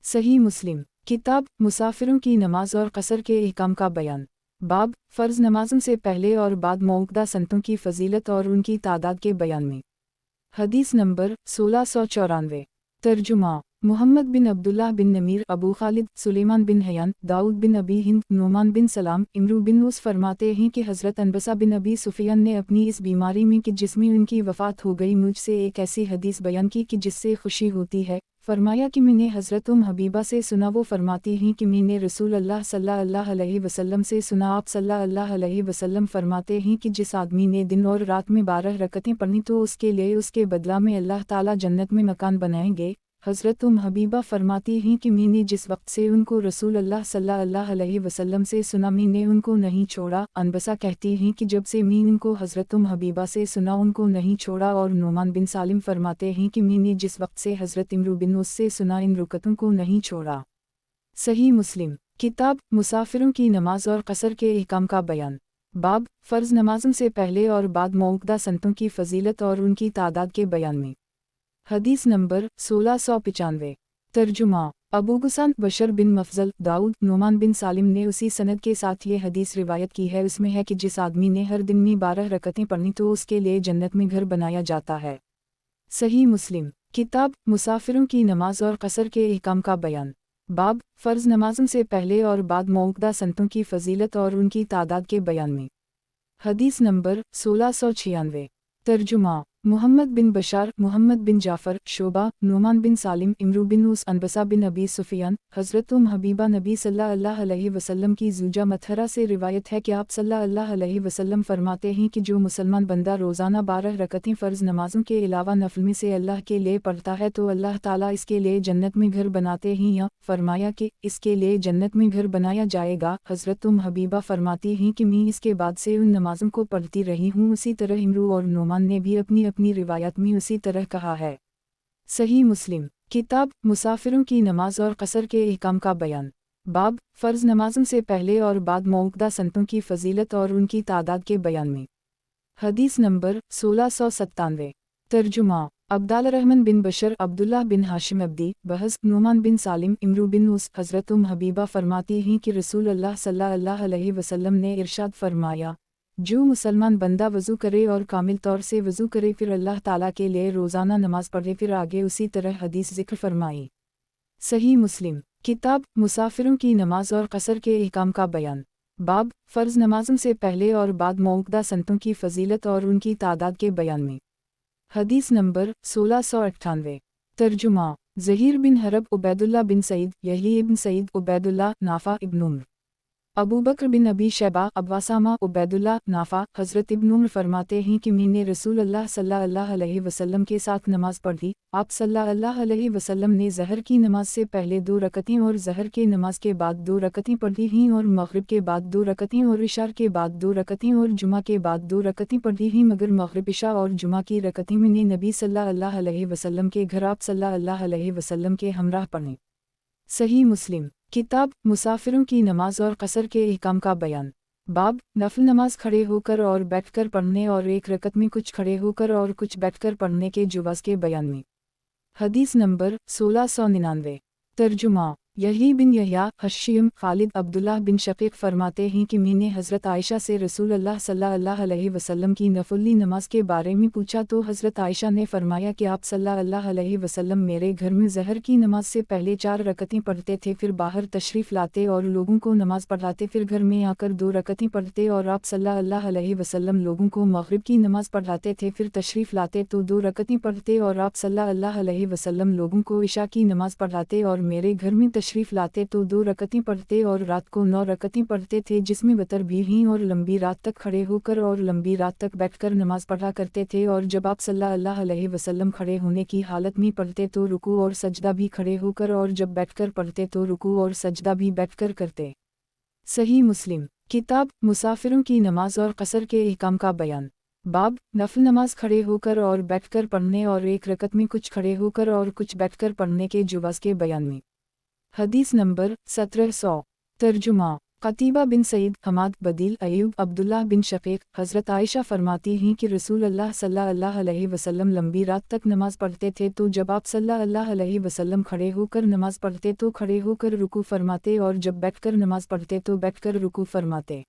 صحیح مسلم کتاب مسافروں کی نماز اور قصر کے احکام کا بیان۔ باب فرض نمازوں سے پہلے اور بعد موقدہ سنتوں کی فضیلت اور ان کی تعداد کے بیان میں۔ حدیث نمبر 1694 ترجمہ محمد بن عبداللہ بن نمیر، ابو خالد، سلیمان بن حیان، داؤد بن ابی ہند، نعمان بن سلام، امرو بن اوس فرماتے ہیں کہ حضرت انبسہ بن ابی سفیان نے اپنی اس بیماری میں کہ جس میں ان کی وفات ہو گئی مجھ سے ایک ایسی حدیث بیان کی کہ جس سے خوشی ہوتی ہے۔ فرمایا کہ میں نے حضرت حبیبہ سے سنا، وہ فرماتی ہیں کہ میں نے رسول اللہ صلی اللہ علیہ وسلم سے سنا، آپ صلی اللہ علیہ وسلم فرماتے ہیں کہ جس آدمی نے دن اور رات میں 12 رکعتیں پڑھی تو اس کے لیے اس کے بدلہ میں اللہ تعالیٰ جنت میں مکان بنائیں گے۔ حضرت حبیبہ فرماتی ہیں کہ میں نے جس وقت سے ان کو رسول اللہ صلی اللہ علیہ وسلم سے سنا میں نے ان کو نہیں چھوڑا۔ انبسہ کہتی ہیں کہ جب سے میں ان کو حضرت حبیبہ سے سنا ان کو نہیں چھوڑا، اور نعمان بن سالم فرماتے ہیں کہ میں نے جس وقت سے حضرت امرو بن اوس سے سنا ان رکعتوں کو نہیں چھوڑا۔ صحیح مسلم کتاب مسافروں کی نماز اور قصر کے احکام کا بیان۔ باب فرض نمازوں سے پہلے اور بعد موقدہ سنتوں کی فضیلت اور ان کی تعداد کے بیان میں۔ حدیث نمبر 1695 ترجمہ ابو غسان، بشر بن مفضل، داؤد، نعمان بن سالم نے اسی سند کے ساتھ یہ حدیث روایت کی ہے۔ اس میں ہے کہ جس آدمی نے ہر دن میں 12 رکعتیں پڑھی تو اس کے لیے جنت میں گھر بنایا جاتا ہے۔ صحیح مسلم کتاب مسافروں کی نماز اور قصر کے احکام کا بیان۔ باب فرض نمازوں سے پہلے اور بعد موقدہ سنتوں کی فضیلت اور ان کی تعداد کے بیان میں۔ حدیث نمبر 1696 ترجمہ محمد بن بشار، محمد بن جعفر، شعبہ، نعمان بن سالم، امرو بن اوس، انبسہ بن ابی سفیان، حضرت حبیبہ نبی صلی اللہ علیہ وسلم کی زوجہ مطہرہ سے روایت ہے کہ آپ صلی اللہ علیہ وسلم فرماتے ہیں کہ جو مسلمان بندہ روزانہ 12 رکعتیں فرض نمازوں کے علاوہ نفل میں سے اللہ کے لیے پڑھتا ہے تو اللہ تعالیٰ اس کے لیے جنت میں گھر بناتے ہیں، یا فرمایا کہ اس کے لیے جنت میں گھر بنایا جائے گا۔ حضرت حبیبہ فرماتی ہیں کہ میں اس کے بعد سے ان نمازوں کو پڑھتی رہی ہوں۔ اسی طرح امرو اور نعمان نے بھی اپنی روایت میں اسی طرح کہا ہے۔ صحیح مسلم کتاب مسافروں کی نماز اور قصر کے احکام کا بیان۔ باب فرض نمازوں سے پہلے اور بعد موقدہ سنتوں کی فضیلت اور ان کی تعداد کے بیان میں۔ حدیث نمبر 1697 ترجمہ عبداللہ الرحمن بن بشر، عبداللہ بن ہاشم عبدی، بحث نعمان بن سالم، امرو بن اوس، حضرت حبیبہ فرماتی ہیں کہ رسول اللہ صلی اللہ علیہ وسلم نے ارشاد فرمایا، جو مسلمان بندہ وضو کرے اور کامل طور سے وضو کرے پھر اللہ تعالیٰ کے لیے روزانہ نماز پڑھے، پھر آگے اسی طرح حدیث ذکر فرمائی۔ صحیح مسلم کتاب مسافروں کی نماز اور قصر کے احکام کا بیان۔ باب فرض نمازوں سے پہلے اور بعد موقدہ سنتوں کی فضیلت اور ان کی تعداد کے بیان میں۔ حدیث نمبر 1698 ترجمہ زہیر بن حرب، عبید اللہ بن سعید، یحیی ابن سعید، عبید اللہ، نافع ابن عمر، ابو بکر بن ابی شیبہ، ابواسامہ، عبید اللہ، نافع، حضرت ابن عمر فرماتے ہیں کہ میں نے رسول اللہ صلی اللہ علیہ وسلم کے ساتھ نماز پڑھی۔ آپ صلی اللہ علیہ وسلم نے ظہر کی نماز سے پہلے 2 رکعتیں اور ظہر کے نماز کے بعد 2 رکعتیں پڑھی ہیں، اور مغرب کے بعد 2 رکعتیں اور عشاء کے بعد 2 رکعتیں اور جمعہ کے بعد 2 رکعتیں پڑھی ہیں، مگر مغرب، عشاء اور جمعہ کی رکعتیں میں نے نبی صلی اللہ علیہ وسلم کے گھر آپ صلی اللہ علیہ وسلم کے ہمراہ پڑھیں۔ صحیح مسلم کتاب مسافروں کی نماز اور قصر کے احکام کا بیان۔ बाब नफल नमाज खड़े होकर और बैठकर पढ़ने और एक रकत में कुछ खड़े होकर और कुछ बैठकर पढ़ने के जुवाज़ के बयान में। हदीस नंबर 1699। तर्जुमा। यही बिन यहया हश्यम खालिद अब्दुल्लाह बिन शकीक फरमाते हैं कि मैंने हज़रत आयशा से रसूल अल्लाह सल्लल्लाहु अलैहि वसल्लम की नफली नमाज के बारे में पूछा तो हज़रत आयशा ने फरमाया कि आप सल्लल्लाहु अलैहि वसल्लम मेरे घर में ज़हर की नमाज से पहले 4 रकतें पढ़ते थे, फिर बाहर तशरीफ़ लाते और लोगों को नमाज पढ़ाते, फिर घर में आकर 2 रकतें पढ़ते और आप सल्लल्लाहु अलैहि वसल्लम लोगों को मग़रिब की नमाज पढ़ाते थे, फिर तशरीफ़ लाते तो 2 रकतें पढ़ते और आप सल्लल्लाहु अलैहि वसल्लम लोगों को इशा की नमाज पढ़ाते और मेरे घर में तशरीफ़ लाते तो 2 रकतें पढ़ते और रात को 9 रकतें पढ़ते थे, जिसमें वतर भी हैं, और लंबी रात तक खड़े होकर और लंबी रात तक बैठकर नमाज पढ़ा करते थे, और जब आप सल्लल्लाहु अलैहि वसल्लम खड़े होने की हालत में पढ़ते तो रुकू और सजदा भी खड़े होकर, और जब बैठकर पढ़ते तो रुकू और सजदा भी बैठकर करते। सही मुस्लिम। किताब मुसाफिरों की नमाज और कसर के अहकाम का बयान। बाब नफल नमाज खड़े होकर और बैठकर पढ़ने और एक रकत में कुछ खड़े होकर और कुछ बैठकर पढ़ने के जुवाज़ के बयान में। हदीस नंबर 1700। तर्जुमा। कतीबा बिन सईद हमाद बदील अयूब अब्दुल्लाह बिन शकीक। हज़रत आयशा फरमाती हैं कि रसूल अल्लाह सल्लल्लाहु अलैहि वसल्लम लंबी रात तक नमाज पढ़ते थे, तो जब आप सल्लल्लाहु अलैहि वसल्लम खड़े होकर नमाज पढ़ते तो खड़े होकर रुकू फरमाते और जब बैठकर नमाज पढ़ते तो बैठकर रुकू फरमाते।